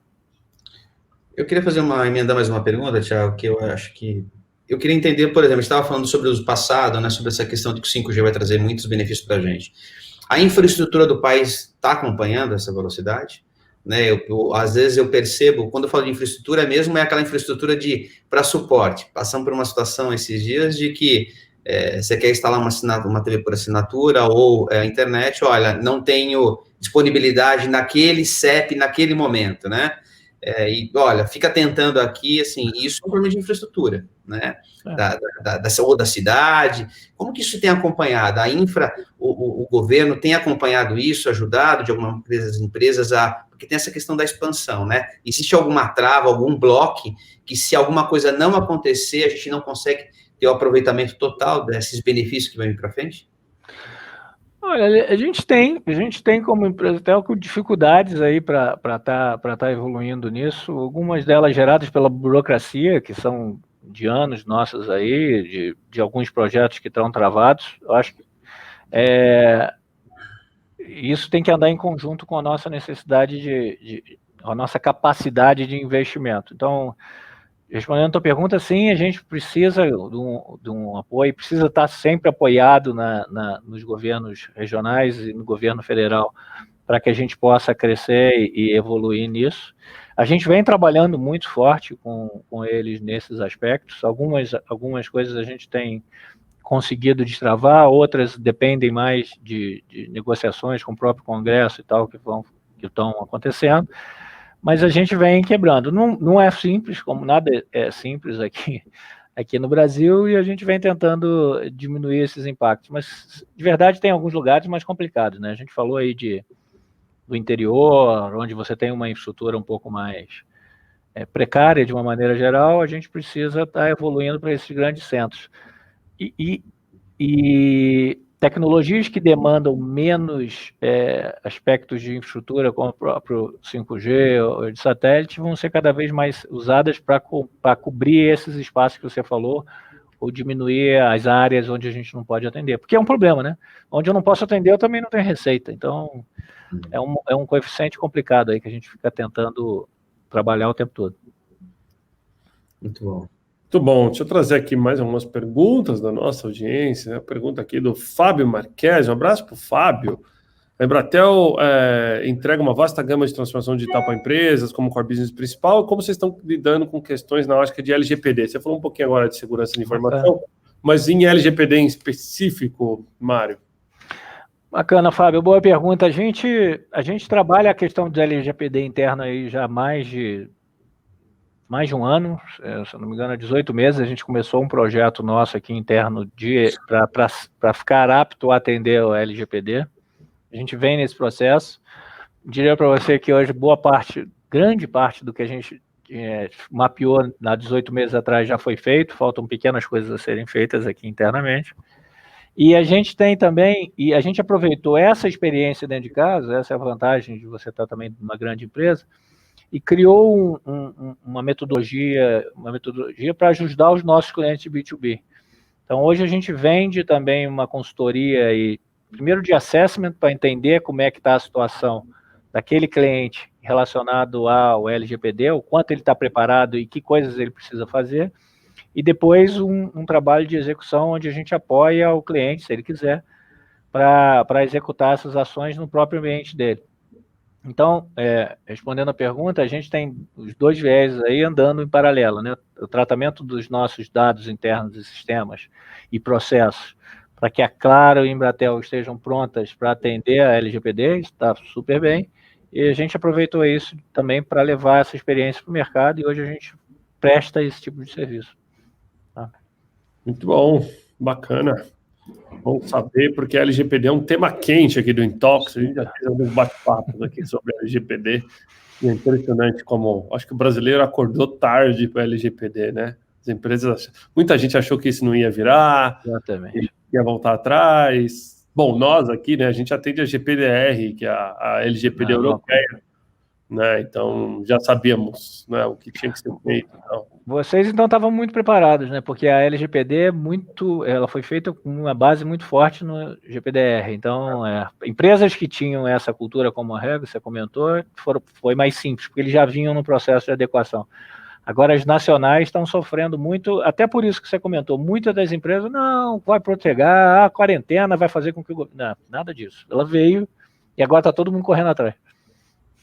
Eu queria emendar mais uma pergunta, Thiago, que eu acho que... Eu queria entender, por exemplo, a gente estava falando sobre o passado, né, sobre essa questão de que o 5G vai trazer muitos benefícios para a gente. A infraestrutura do país está acompanhando essa velocidade? Né, às vezes eu percebo, quando eu falo de infraestrutura mesmo, é aquela infraestrutura para suporte. Passamos por uma situação esses dias de que você quer instalar uma TV por assinatura ou internet, olha, não tenho disponibilidade naquele CEP, naquele momento, né? E, olha, fica tentando aqui, assim, isso é um problema de infraestrutura, né? Ou da cidade. Como que isso tem acompanhado? O governo tem acompanhado isso, ajudado de algumas empresas porque tem essa questão da expansão, né? Existe alguma trava, algum bloco que se alguma coisa não acontecer, a gente não consegue ter o aproveitamento total desses benefícios que vão vir para frente? Olha, a gente tem como empresa até dificuldades aí para estar evoluindo nisso, algumas delas geradas pela burocracia, que são de anos nossos aí, de alguns projetos que estão travados. Eu acho que isso tem que andar em conjunto com a nossa necessidade a nossa capacidade de investimento. Então, respondendo a tua pergunta, sim, a gente precisa de um apoio, precisa estar sempre apoiado nos governos regionais e no governo federal para que a gente possa crescer e evoluir nisso. A gente vem trabalhando muito forte com eles nesses aspectos. Algumas coisas a gente tem conseguido destravar, outras dependem mais de negociações com o próprio Congresso e tal, que estão acontecendo. Mas a gente vem quebrando. Não é simples, como nada é simples aqui no Brasil, e a gente vem tentando diminuir esses impactos. Mas, de verdade, tem alguns lugares mais complicados, né? A gente falou aí do interior, onde você tem uma infraestrutura um pouco mais precária, de uma maneira geral, a gente precisa estar evoluindo para esses grandes centros. E tecnologias que demandam menos aspectos de infraestrutura, como o próprio 5G ou de satélite, vão ser cada vez mais usadas para cobrir esses espaços que você falou, ou diminuir as áreas onde a gente não pode atender. Porque é um problema, né? Onde eu não posso atender, eu também não tenho receita. Então, é um coeficiente complicado aí que a gente fica tentando trabalhar o tempo todo. Muito bom. Muito bom. Deixa eu trazer aqui mais algumas perguntas da nossa audiência. Né? Pergunta aqui do Fábio Marques. Um abraço para o Fábio. A Embratel entrega uma vasta gama de transformação digital para empresas, como core business principal. Como vocês estão lidando com questões na ótica de LGPD? Você falou um pouquinho agora de segurança de informação, mas em LGPD em específico, Mário? Bacana, Fábio. Boa pergunta. A gente trabalha a questão do LGPD interno aí já há mais de um ano, se eu não me engano, há 18 meses. A gente começou um projeto nosso aqui interno para ficar apto a atender o LGPD. A gente vem nesse processo. Diria para você que hoje grande parte do que a gente mapeou há 18 meses atrás já foi feito, faltam pequenas coisas a serem feitas aqui internamente. E a gente tem também, e a gente aproveitou essa experiência dentro de casa, essa é a vantagem de você estar também numa grande empresa, e criou uma metodologia para ajudar os nossos clientes B2B. Então, hoje a gente vende também uma consultoria, primeiro de assessment, para entender como é que está a situação daquele cliente relacionado ao LGPD, o quanto ele está preparado e que coisas ele precisa fazer, e depois um trabalho de execução onde a gente apoia o cliente, se ele quiser, para executar essas ações no próprio ambiente dele. Então, respondendo a pergunta, a gente tem os dois viés aí andando em paralelo, né? O tratamento dos nossos dados internos e sistemas e processos, para que a Claro e a Embratel estejam prontas para atender a LGPD, está super bem, e a gente aproveitou isso também para levar essa experiência para o mercado, e hoje a gente presta esse tipo de serviço. Tá? Muito bom, bacana. Vamos saber, porque a LGPD é um tema quente aqui do Intox. A gente já fez alguns bate-papos aqui sobre a LGPD. E é impressionante como... Acho que o brasileiro acordou tarde para a LGPD, né? As empresas... Muita gente achou que isso não ia virar. Exatamente. Ia voltar atrás. Bom, nós aqui, né? A gente atende a GPDR, que é a LGPD europeia. Né? Então, já sabíamos, né, o que tinha que ser feito. Então. Vocês, então, estavam muito preparados, né? Porque a LGPD ela foi feita com uma base muito forte no GPDR. Então, empresas que tinham essa cultura como a regra, você comentou, foi mais simples, porque eles já vinham no processo de adequação. Agora, as nacionais estão sofrendo muito, até por isso que você comentou, muitas das empresas, não, vai proteger, a quarentena vai fazer com que o... Não, nada disso. Ela veio e agora está todo mundo correndo atrás.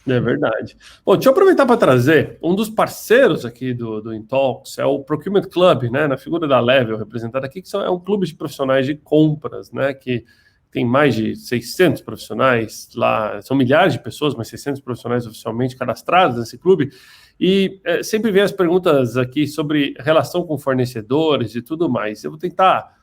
É verdade. Bom, deixa eu aproveitar para trazer um dos parceiros aqui do Intox, é o Procurement Club, né, na figura da Level, representada aqui, que é um clube de profissionais de compras, né, que tem mais de 600 profissionais lá, são milhares de pessoas, mas 600 profissionais oficialmente cadastrados nesse clube, e sempre vem as perguntas aqui sobre relação com fornecedores e tudo mais. Eu vou tentar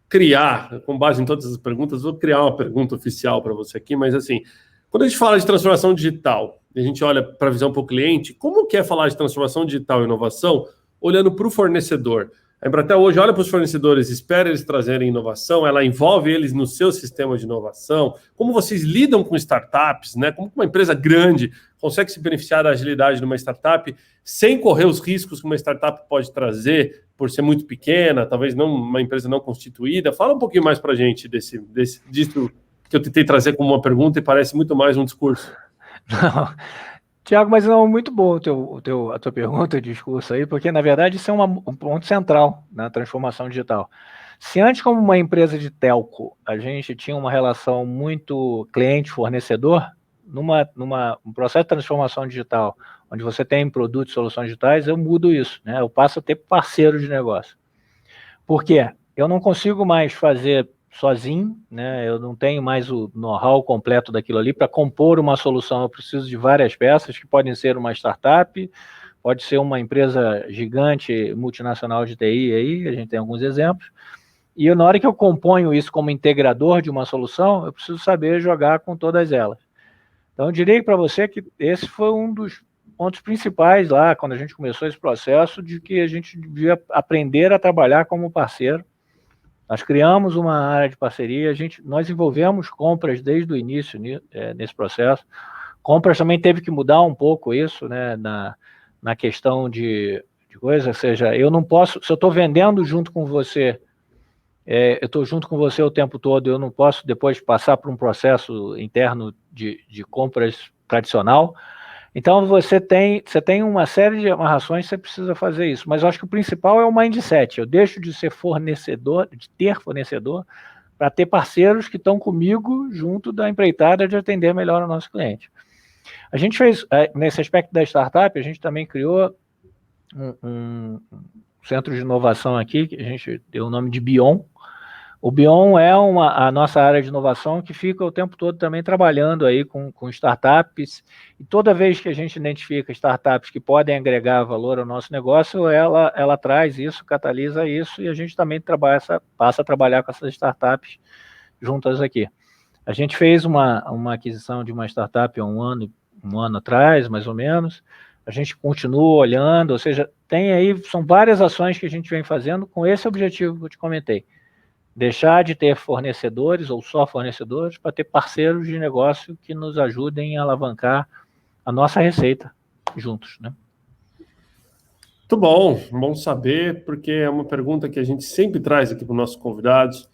criar, com base em todas as perguntas, vou criar uma pergunta oficial para você aqui, mas assim, quando a gente fala de transformação digital, e a gente olha para a visão para o cliente, como que é falar de transformação digital e inovação olhando para o fornecedor? A Embratel hoje olha para os fornecedores, espera eles trazerem inovação, ela envolve eles no seu sistema de inovação. Como vocês lidam com startups, né? Como uma empresa grande consegue se beneficiar da agilidade de uma startup sem correr os riscos que uma startup pode trazer por ser muito pequena, talvez não uma empresa não constituída? Fala um pouquinho mais para a gente disso que eu tentei trazer como uma pergunta e parece muito mais um discurso. Não, Tiago, mas não, muito bom a tua pergunta, o discurso aí, porque na verdade isso é um ponto central na transformação digital. Se antes, como uma empresa de telco, a gente tinha uma relação muito cliente-fornecedor, um processo de transformação digital, onde você tem produtos e soluções digitais, eu mudo isso, né? Eu passo a ter parceiro de negócio. Por quê? Eu não consigo mais fazer sozinho, né? Eu não tenho mais o know-how completo daquilo ali para compor uma solução. Eu preciso de várias peças que podem ser uma startup, pode ser uma empresa gigante multinacional de TI aí, a gente tem alguns exemplos. E na hora que eu componho isso como integrador de uma solução, eu preciso saber jogar com todas elas. Então, eu diria para você que esse foi um dos pontos principais lá, quando a gente começou esse processo, de que a gente devia aprender a trabalhar como parceiro Nós criamos uma área de parceria, nós envolvemos compras desde o início nesse processo. Compras também teve que mudar um pouco isso, né, na questão de coisa, ou seja, eu não posso, se eu estou vendendo junto com você, eu estou junto com você o tempo todo, eu não posso depois passar por um processo interno de compras tradicional. Então, você tem uma série de amarrações que você precisa fazer isso, mas eu acho que o principal é o mindset. Eu deixo de ser fornecedor, de ter fornecedor, para ter parceiros que estão comigo junto da empreitada de atender melhor o nosso cliente. A gente fez, nesse aspecto da startup, a gente também criou um centro de inovação aqui, que a gente deu o nome de Bion. O Bion é a nossa área de inovação que fica o tempo todo também trabalhando aí com startups, e toda vez que a gente identifica startups que podem agregar valor ao nosso negócio, ela traz isso, catalisa isso, e a gente também passa a trabalhar com essas startups juntas aqui. A gente fez uma aquisição de uma startup há um ano atrás, mais ou menos. A gente continua olhando, ou seja, são várias ações que a gente vem fazendo com esse objetivo que eu te comentei. Deixar de ter fornecedores ou só fornecedores para ter parceiros de negócio que nos ajudem a alavancar a nossa receita juntos, né? Muito bom saber, porque é uma pergunta que a gente sempre traz aqui para os nossos convidados,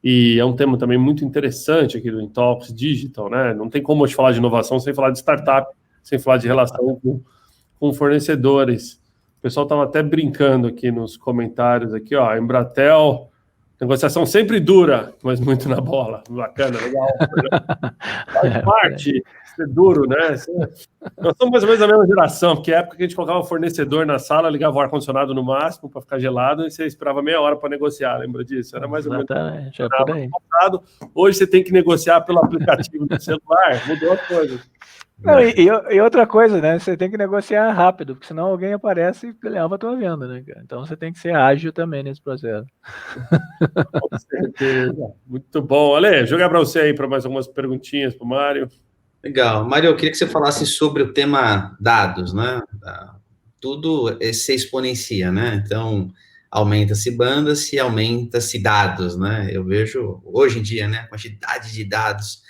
e é um tema também muito interessante aqui do Intalks Digital, né? Não tem como a gente falar de inovação sem falar de startup, sem falar de relação com fornecedores. O pessoal estava até brincando aqui nos comentários, aqui, ó, Embratel, negociação sempre dura, mas muito na bola. Bacana, legal. Faz parte ser duro, né? Nós somos mais ou menos a mesma geração, porque é a época que a gente colocava o fornecedor na sala, ligava o ar-condicionado no máximo para ficar gelado e você esperava meia hora para negociar, lembra disso? Era mais ou menos. Exatamente, é por aí. Hoje você tem que negociar pelo aplicativo do celular, mudou a coisa. Não, e outra coisa, né? Você tem que negociar rápido, porque senão alguém aparece e leva a tua venda, né, cara? Então você tem que ser ágil também nesse processo. Com certeza. Muito bom. Ale, jogar para você aí para mais algumas perguntinhas para o Mário. Legal. Mário, eu queria que você falasse sobre o tema dados, né? Tudo se exponencia, né? Então, aumenta-se bandas e aumenta-se dados, né? Eu vejo, hoje em dia, né, a quantidade de dados,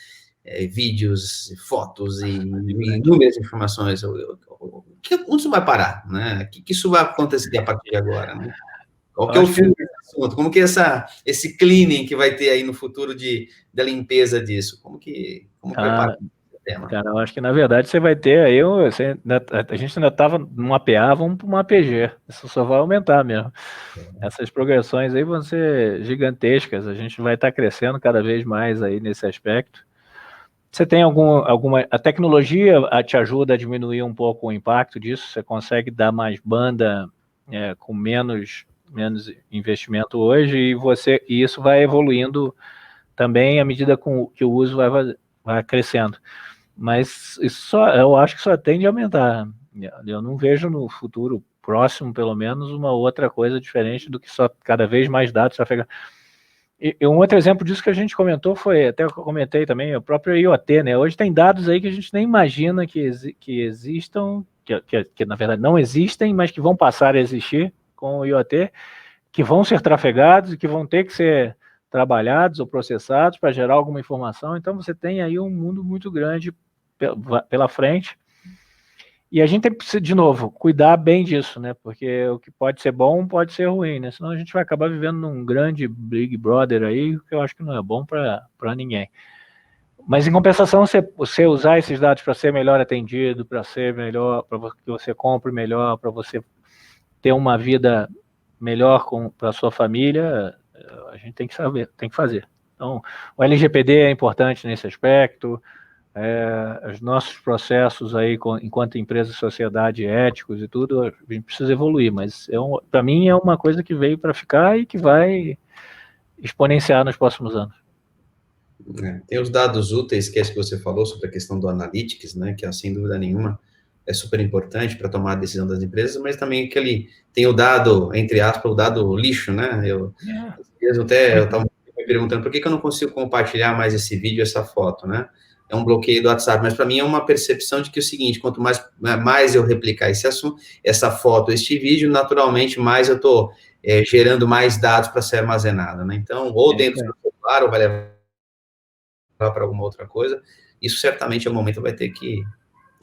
vídeos, fotos e inúmeras informações. Onde isso vai parar, né? O que isso vai acontecer a partir de agora, né? Qual que é o fim desse assunto? Como que esse cleaning que vai ter aí no futuro da limpeza disso? Como que vai parar? Cara, eu acho que na verdade você vai ter aí, a gente ainda estava numa APA, vamos para uma APG, isso só vai aumentar mesmo. Essas progressões aí vão ser gigantescas, a gente vai estar crescendo cada vez mais aí nesse aspecto. Você tem a tecnologia te ajuda a diminuir um pouco o impacto disso, você consegue dar mais banda com menos investimento hoje, e isso vai evoluindo também à medida que o uso vai crescendo. Mas eu acho que só tende a aumentar. Eu não vejo no futuro próximo, pelo menos, uma outra coisa diferente do que só cada vez mais dados trafegando. E um outro exemplo disso que a gente comentou foi, até eu comentei também, o próprio IoT, né? Hoje tem dados aí que a gente nem imagina que existam, que na verdade não existem, mas que vão passar a existir com o IoT, que vão ser trafegados e que vão ter que ser trabalhados ou processados para gerar alguma informação. Então você tem aí um mundo muito grande pela frente, e a gente tem que, de novo, cuidar bem disso, né? Porque o que pode ser bom pode ser ruim, né? Senão a gente vai acabar vivendo num grande Big Brother aí, que eu acho que não é bom para ninguém. Mas em compensação, você usar esses dados para ser melhor atendido, para ser melhor, para que você compre melhor, para você ter uma vida melhor para a sua família, a gente tem que saber, tem que fazer. Então, o LGPD é importante nesse aspecto, os nossos processos aí, enquanto empresa, sociedade, éticos e tudo, a gente precisa evoluir, mas para mim é uma coisa que veio para ficar e que vai exponenciar nos próximos anos. Tem os dados úteis, que é isso que você falou sobre a questão do analytics, né, que sem dúvida nenhuma é super importante para tomar a decisão das empresas, mas também tem o dado, entre aspas, o dado lixo, né? Eu estava me perguntando por que eu não consigo compartilhar mais esse vídeo, essa foto, né? É um bloqueio do WhatsApp, mas para mim é uma percepção de que é o seguinte, quanto mais eu replicar essa foto, este vídeo, naturalmente mais eu estou gerando mais dados para ser armazenado, né? Então, ou dentro do celular, ou vai levar para alguma outra coisa. Isso certamente é o momento vai ter que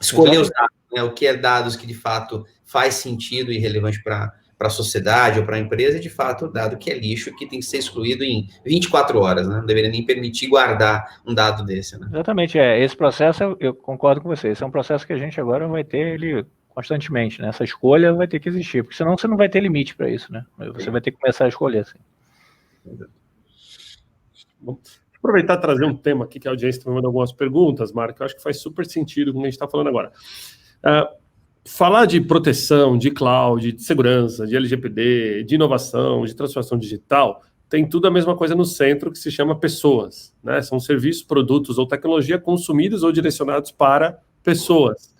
escolher os dados, né? O que é dados que de fato faz sentido e relevante para a sociedade ou para a empresa, e de fato o dado que é lixo, que tem que ser excluído em 24 horas, né? Não deveria nem permitir guardar um dado desse, né? Exatamente, esse processo, eu concordo com você, esse é um processo que a gente agora vai ter ele constantemente, né? Essa escolha vai ter que existir, porque senão você não vai ter limite para isso, né? Você vai ter que começar a escolher, assim. Bom, aproveitar e trazer um tema aqui que a audiência está me mandando algumas perguntas, Marco, eu acho que faz super sentido com o que a gente está falando agora. Falar de proteção, de cloud, de segurança, de LGPD, de inovação, de transformação digital, tem tudo a mesma coisa no centro, que se chama pessoas, né? São serviços, produtos ou tecnologia consumidos ou direcionados para pessoas.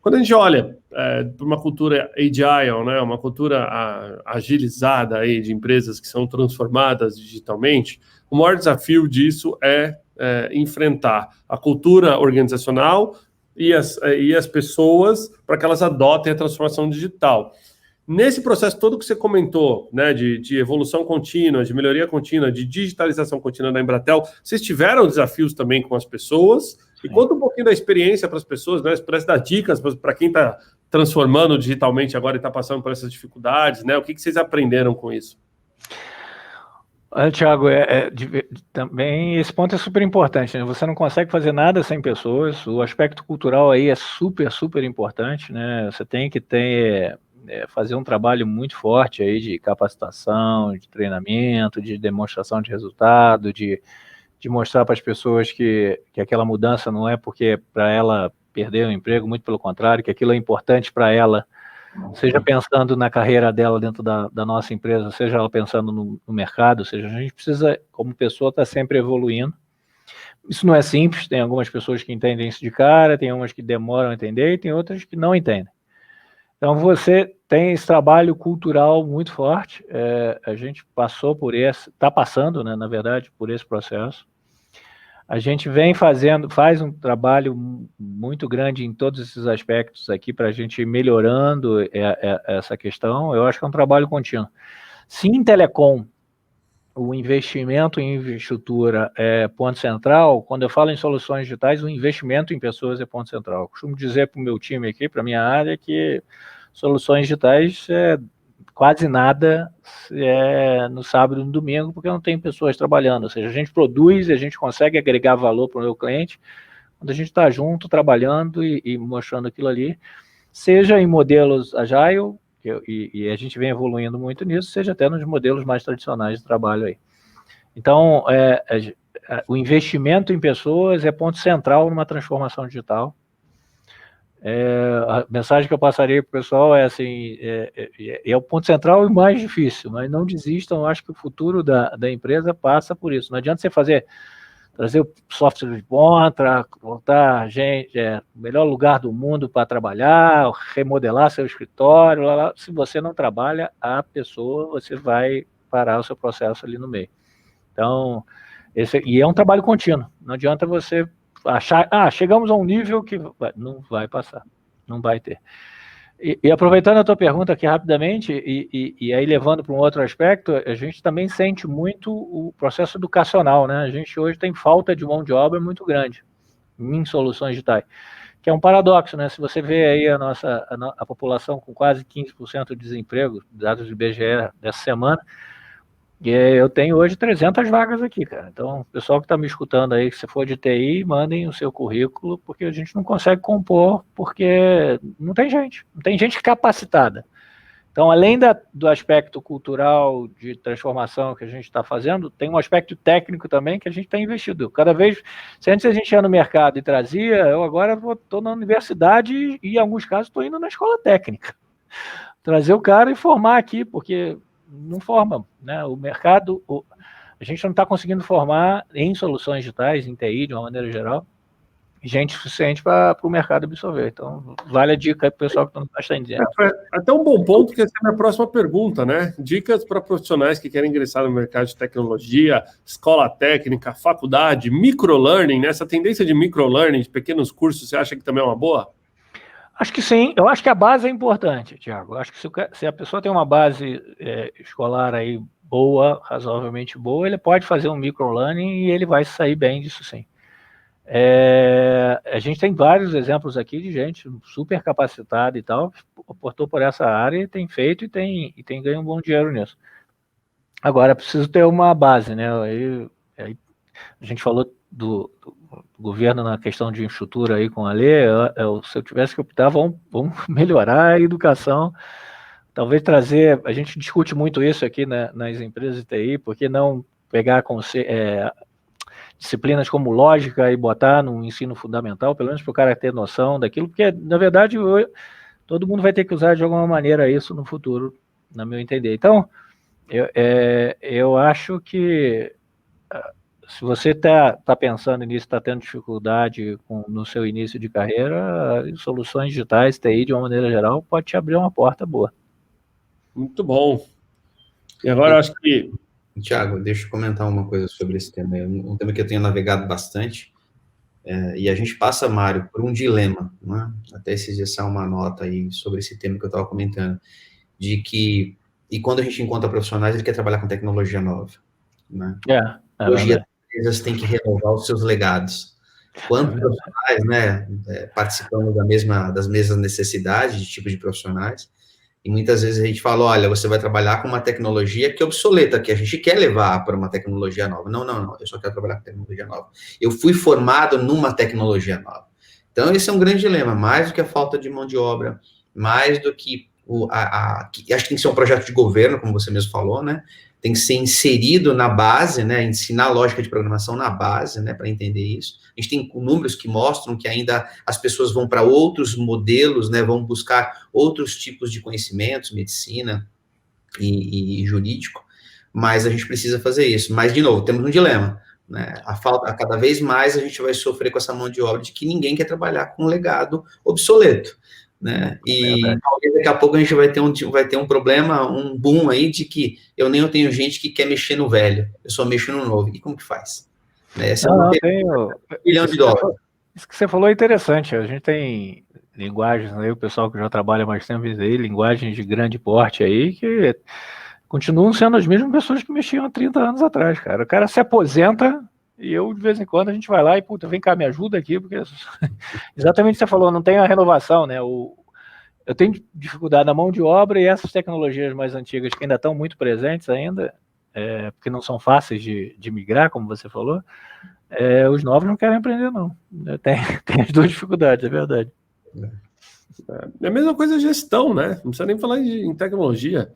Quando a gente olha para uma cultura agile, né, uma cultura agilizada aí de empresas que são transformadas digitalmente, o maior desafio disso é enfrentar a cultura organizacional e as pessoas para que elas adotem a transformação digital. Nesse processo todo que você comentou, né, de evolução contínua, de melhoria contínua, de digitalização contínua da Embratel, vocês tiveram desafios também com as pessoas? E conta um pouquinho da experiência para as pessoas, né? Parece dar dicas para quem está transformando digitalmente agora e está passando por essas dificuldades, né? O que vocês aprenderam com isso? Thiago, também esse ponto é super importante, né? Você não consegue fazer nada sem pessoas, o aspecto cultural aí é super, super importante, né? Você tem que fazer um trabalho muito forte aí de capacitação, de treinamento, de demonstração de resultado, de mostrar para as pessoas que aquela mudança não é porque para ela perder o emprego, muito pelo contrário, que aquilo é importante para ela, seja pensando na carreira dela dentro da nossa empresa, seja ela pensando no mercado, ou seja, a gente precisa, como pessoa, estar sempre evoluindo. Isso não é simples, tem algumas pessoas que entendem isso de cara, tem umas que demoram a entender e tem outras que não entendem. Então, você tem esse trabalho cultural muito forte, a gente passou por está passando, né, na verdade, por esse processo. A gente faz um trabalho muito grande em todos esses aspectos aqui para a gente ir melhorando essa questão. Eu acho que é um trabalho contínuo. Se em telecom o investimento em infraestrutura é ponto central, quando eu falo em soluções digitais, o investimento em pessoas é ponto central. Eu costumo dizer para o meu time aqui, para a minha área, que soluções digitais quase nada no sábado e no domingo, porque não tem pessoas trabalhando. Ou seja, a gente produz, a gente consegue agregar valor para o meu cliente quando a gente está junto, trabalhando e mostrando aquilo ali, seja em modelos agile, e a gente vem evoluindo muito nisso, seja até nos modelos mais tradicionais de trabalho aí. Então, o investimento em pessoas é ponto central numa transformação digital. A mensagem que eu passaria para o pessoal é assim, é o ponto central e mais difícil, mas não desistam, eu acho que o futuro da empresa passa por isso. Não adianta você trazer o software de ponta, botar gente, o melhor lugar do mundo para trabalhar, remodelar seu escritório, se você não trabalha a pessoa, você vai parar o seu processo ali no meio. Então, e é um trabalho contínuo, não adianta você achar, chegamos a um nível que não vai passar, não vai ter. E aproveitando a tua pergunta aqui rapidamente, e aí levando para um outro aspecto, a gente também sente muito o processo educacional, né? A gente hoje tem falta de mão de obra muito grande em soluções digitais, que é um paradoxo, né? Se você vê aí a população com quase 15% de desemprego, dados do IBGE dessa semana, e eu tenho hoje 300 vagas aqui, cara. Então, o pessoal que está me escutando aí, se for de TI, mandem o seu currículo, porque a gente não consegue compor, porque não tem gente capacitada. Então, além do aspecto cultural de transformação que a gente está fazendo, tem um aspecto técnico também que a gente está investindo. Cada vez, se antes a gente ia no mercado e trazia, eu agora estou na universidade e, em alguns casos, estou indo na escola técnica. Trazer o cara e formar aqui, porque não forma, né? O mercado, a gente não está conseguindo formar em soluções digitais, em TI, de uma maneira geral, gente suficiente para o mercado absorver. Então, vale a dica aí para o pessoal que não está entendendo. Até um bom ponto, que essa é a minha próxima pergunta, né? Dicas para profissionais que querem ingressar no mercado de tecnologia, escola técnica, faculdade, microlearning, né? Essa tendência de microlearning, de pequenos cursos, você acha que também é uma boa? Acho que sim, eu acho que a base é importante, Thiago. Eu acho que se a pessoa tem uma base escolar aí boa, razoavelmente boa, ele pode fazer um microlearning e ele vai sair bem disso sim. A gente tem vários exemplos aqui de gente super capacitada e tal, optou por essa área e tem feito e tem ganho um bom dinheiro nisso. Agora, preciso ter uma base, né? Aí a gente falou do governo na questão de infraestrutura aí com a lei. Se eu tivesse que optar, vamos melhorar a educação, talvez trazer, a gente discute muito isso aqui nas empresas de TI, por que não pegar disciplinas como lógica e botar no ensino fundamental, pelo menos para o cara ter noção daquilo, porque, na verdade, todo mundo vai ter que usar de alguma maneira isso no futuro, na meu entender. Então, eu acho que se você está pensando nisso, está tendo dificuldade no seu início de carreira, soluções digitais, TI, de uma maneira geral, pode te abrir uma porta boa. Muito bom. E agora eu acho que... Tiago, deixa eu comentar uma coisa sobre esse tema. Um tema que eu tenho navegado bastante, e a gente passa, Mário, por um dilema, né? Até esses dias saiu uma nota aí sobre esse tema que eu estava comentando, de que, e quando a gente encontra profissionais, ele quer trabalhar com tecnologia nova, né? Hoje as empresas têm que renovar os seus legados. Quantos profissionais, né, participamos das mesmas necessidades de tipo de profissionais, e muitas vezes a gente fala, olha, você vai trabalhar com uma tecnologia que é obsoleta, que a gente quer levar para uma tecnologia nova. Não, eu só quero trabalhar com tecnologia nova. Eu fui formado numa tecnologia nova. Então, esse é um grande dilema, mais do que a falta de mão de obra, mais do que acho que tem que ser um projeto de governo, como você mesmo falou, né? Tem que ser inserido na base, né? Ensinar lógica de programação na base, né? Para entender isso. A gente tem números que mostram que ainda as pessoas vão para outros modelos, né? Vão buscar outros tipos de conhecimentos, medicina e jurídico, mas a gente precisa fazer isso. Mas, de novo, temos um dilema, né? Cada vez mais a gente vai sofrer com essa mão de obra de que ninguém quer trabalhar com um legado obsoleto, né? E talvez daqui a pouco a gente vai ter um problema, um boom aí de que eu tenho gente que quer mexer no velho, eu só mexo no novo. E como que faz? Né? Essa é uma $1 bilhão. Isso que você falou é interessante. A gente tem linguagens aí, o pessoal que já trabalha mais tempo aí, linguagens de grande porte aí, que continuam sendo as mesmas pessoas que mexiam há 30 anos atrás, cara. O cara se aposenta e eu, de vez em quando, a gente vai lá e, puta, vem cá, me ajuda aqui, porque exatamente o que você falou, não tem a renovação, né? Eu tenho dificuldade na mão de obra e essas tecnologias mais antigas que ainda estão muito presentes ainda, porque não são fáceis de migrar, como você falou, os novos não querem aprender, não. Tem as duas dificuldades, é verdade. É a mesma coisa a gestão, né? Não precisa nem falar em tecnologia.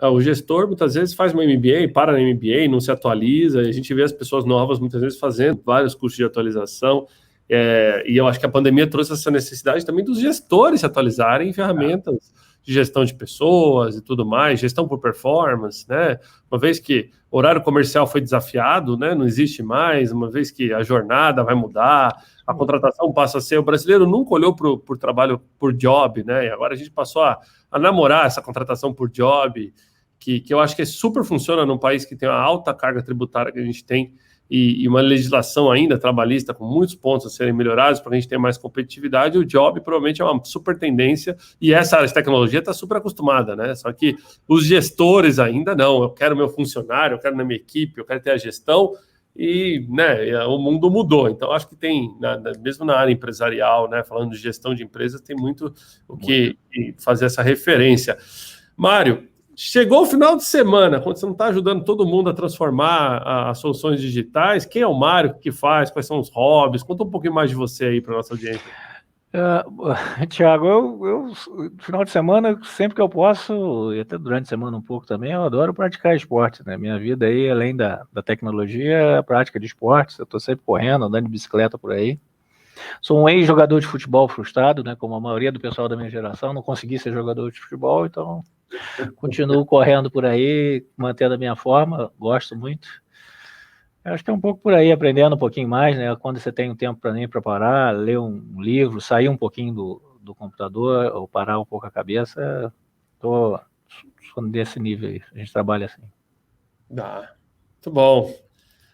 O gestor, muitas vezes, faz uma MBA, para na MBA, não se atualiza, e a gente vê as pessoas novas, muitas vezes, fazendo vários cursos de atualização, e eu acho que a pandemia trouxe essa necessidade também dos gestores se atualizarem em ferramentas de gestão de pessoas e tudo mais, gestão por performance, né? Uma vez que o horário comercial foi desafiado, né? Não existe mais, uma vez que a jornada vai mudar, a contratação passa a ser... O brasileiro nunca olhou por trabalho por job, né? E agora a gente passou a namorar essa contratação por job, que eu acho que super funciona num país que tem uma alta carga tributária que a gente tem e uma legislação ainda trabalhista com muitos pontos a serem melhorados para a gente ter mais competitividade. O job provavelmente é uma super tendência e essa área de tecnologia está super acostumada, né? Só que os gestores ainda não. Eu quero meu funcionário, eu quero na minha equipe, eu quero ter a gestão e, né, o mundo mudou. Então, acho que tem, mesmo na área empresarial, né, falando de gestão de empresas, tem muito o que fazer essa referência. Mário, chegou o final de semana, quando você não está ajudando todo mundo a transformar as soluções digitais, quem é o Mário, o que faz, quais são os hobbies? Conta um pouquinho mais de você aí para a nossa audiência. Tiago, eu no final de semana, sempre que eu posso, e até durante a semana um pouco também, eu adoro praticar esporte, né? Minha vida aí, além da tecnologia, é a prática de esportes. Eu estou sempre correndo, andando de bicicleta por aí. Sou um ex-jogador de futebol frustrado, né? Como a maioria do pessoal da minha geração, não consegui ser jogador de futebol, então continuo correndo por aí, mantendo a minha forma, gosto muito. Acho que é um pouco por aí, aprendendo um pouquinho mais, né? Quando você tem um tempo para nem preparar, ler um livro, sair um pouquinho do computador, ou parar um pouco a cabeça, estou nesse nível aí, a gente trabalha assim. Muito bom.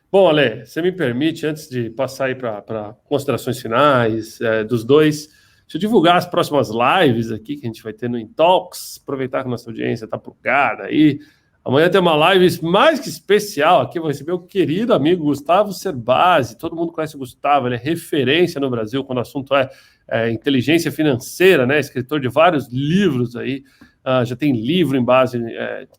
Bom, Ale, você me permite, antes de passar aí para considerações finais dos dois, Deixa eu divulgar as próximas lives aqui que a gente vai ter no Intalks, aproveitar que a nossa audiência está plugada aí. Amanhã tem uma live mais que especial aqui, eu vou receber o querido amigo Gustavo Cerbasi. Todo mundo conhece o Gustavo, ele é referência no Brasil quando o assunto é inteligência financeira, né? Escritor de vários livros aí, já tem livro em base,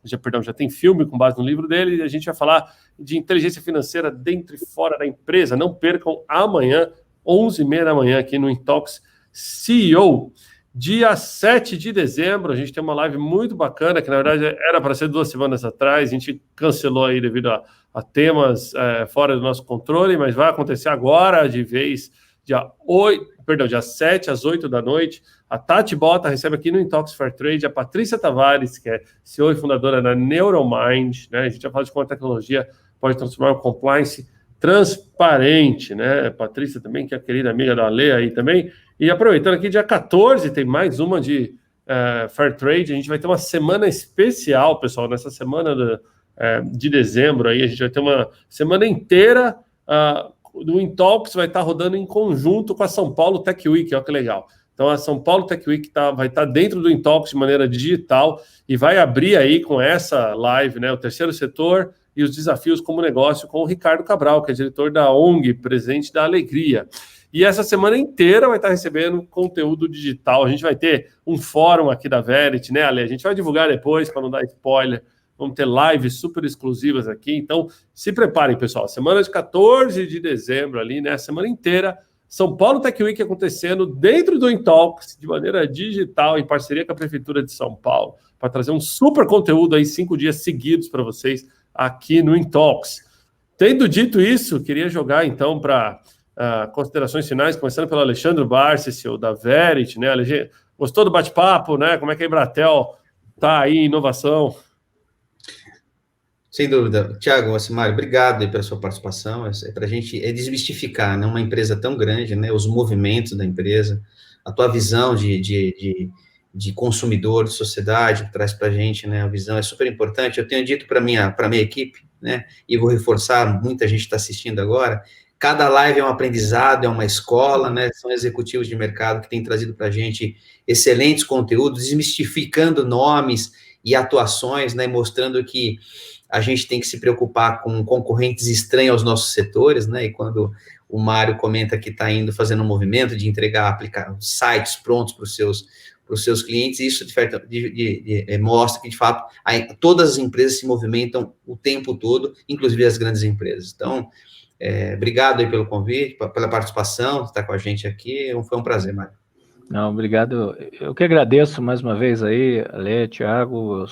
já tem filme com base no livro dele, e a gente vai falar de inteligência financeira dentro e fora da empresa. Não percam amanhã, 11h30 da manhã, aqui no Intalks CEO. Dia 7 de dezembro, a gente tem uma live muito bacana, que na verdade era para ser 2 semanas atrás, a gente cancelou aí devido a temas fora do nosso controle, mas vai acontecer agora, de vez, dia 7 às 8 da noite. A Tati Bota recebe aqui no Intalks Fair Trade a Patrícia Tavares, que é CEO e fundadora da Neuromind, né? A gente vai falar de como a tecnologia pode transformar o compliance transparente, né? Patrícia também, que é a querida amiga da Ale aí também. E aproveitando aqui, dia 14, tem mais uma de Fair Trade. A gente vai ter uma semana especial, pessoal, nessa semana de dezembro aí. A gente vai ter uma semana inteira do Intalks, vai estar rodando em conjunto com a São Paulo Tech Week, olha que legal. Então, a São Paulo Tech Week vai estar dentro do Intalks de maneira digital e vai abrir aí com essa live, né, o terceiro setor e os desafios como negócio com o Ricardo Cabral, que é diretor da ONG Presente da Alegria. E essa semana inteira vai estar recebendo conteúdo digital. A gente vai ter um fórum aqui da Verity, né, Ale? A gente vai divulgar depois, para não dar spoiler. Vamos ter lives super exclusivas aqui. Então, se preparem, pessoal. Semana de 14 de dezembro ali, né? A semana inteira. São Paulo Tech Week acontecendo dentro do Intalks, de maneira digital, em parceria com a Prefeitura de São Paulo, para trazer um super conteúdo aí, 5 dias seguidos para vocês aqui no Intalks. Tendo dito isso, queria jogar, então, para considerações finais, começando pelo Alexandre Barsi, CEO da Verity, né? Gostou do bate-papo, né? Como é que a Embratel está aí em inovação? Sem dúvida. Tiago, Mário, obrigado aí pela sua participação. Para a gente desmistificar, né, uma empresa tão grande, né, os movimentos da empresa, a tua visão de consumidor, de sociedade, que traz para a gente, né, a visão é super importante. Eu tenho dito para minha equipe, né, e vou reforçar, muita gente está assistindo agora, cada live é um aprendizado, é uma escola, né, são executivos de mercado que têm trazido para a gente excelentes conteúdos, desmistificando nomes e atuações, né, mostrando que a gente tem que se preocupar com concorrentes estranhos aos nossos setores, né? E quando o Mário comenta que está indo fazendo um movimento de entregar sites prontos para os seus clientes, isso mostra que, de fato, todas as empresas se movimentam o tempo todo, inclusive as grandes empresas. Então, obrigado aí pelo convite, pela participação, estar com a gente aqui, foi um prazer, Mário. Não, obrigado. Eu que agradeço mais uma vez aí, Ale, Thiago,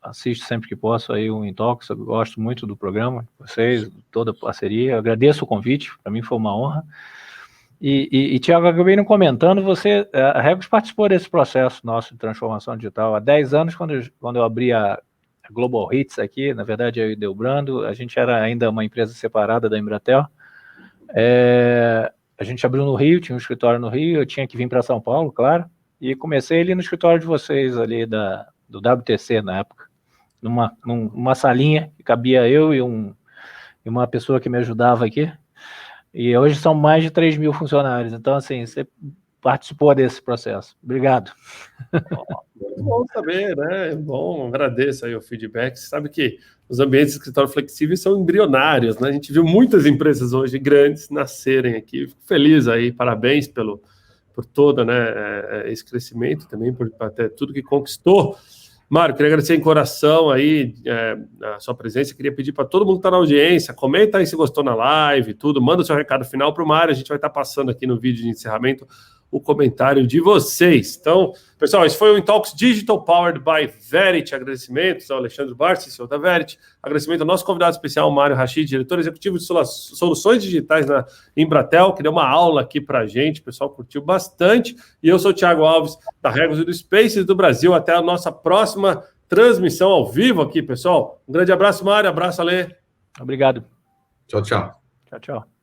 assisto sempre que posso aí o Intalks, eu gosto muito do programa de vocês, toda a parceria, eu agradeço o convite, para mim foi uma honra. E Thiago, acabei não comentando, a Regus participou desse processo nosso de transformação digital há 10 anos, quando eu abri a Global Hits aqui, na verdade eu e Delbrando, a gente era ainda uma empresa separada da Embratel, a gente abriu no Rio, tinha um escritório no Rio, eu tinha que vir para São Paulo, claro, e comecei ali no escritório de vocês, ali do WTC na época, numa salinha que cabia eu e uma pessoa que me ajudava aqui, e hoje são mais de 3.000 funcionários, então assim, você participou desse processo. Obrigado. Bom saber, né? Bom, agradeço aí o feedback. Você sabe que os ambientes de escritório flexíveis são embrionários, né? A gente viu muitas empresas hoje grandes nascerem aqui. Fico feliz aí, parabéns por todo, né, esse crescimento também, por até tudo que conquistou. Mário, queria agradecer em coração aí a sua presença. Queria pedir para todo mundo que está na audiência, comenta aí se gostou na live, tudo, manda o seu recado final para o Mário. A gente vai estar passando aqui no vídeo de encerramento o comentário de vocês. Então, pessoal, esse foi o Intalks Digital Powered by Verity. Agradecimentos ao Alexandre Barsi, CEO da Verity. Agradecimento ao nosso convidado especial, Mário Rachid, diretor executivo de soluções digitais na Embratel, que deu uma aula aqui para a gente. O pessoal curtiu bastante. E eu sou o Thiago Alves, da Regus e do Spaces do Brasil. Até a nossa próxima transmissão ao vivo aqui, pessoal. Um grande abraço, Mário. Abraço, Ale. Obrigado. Tchau, tchau. Tchau, tchau.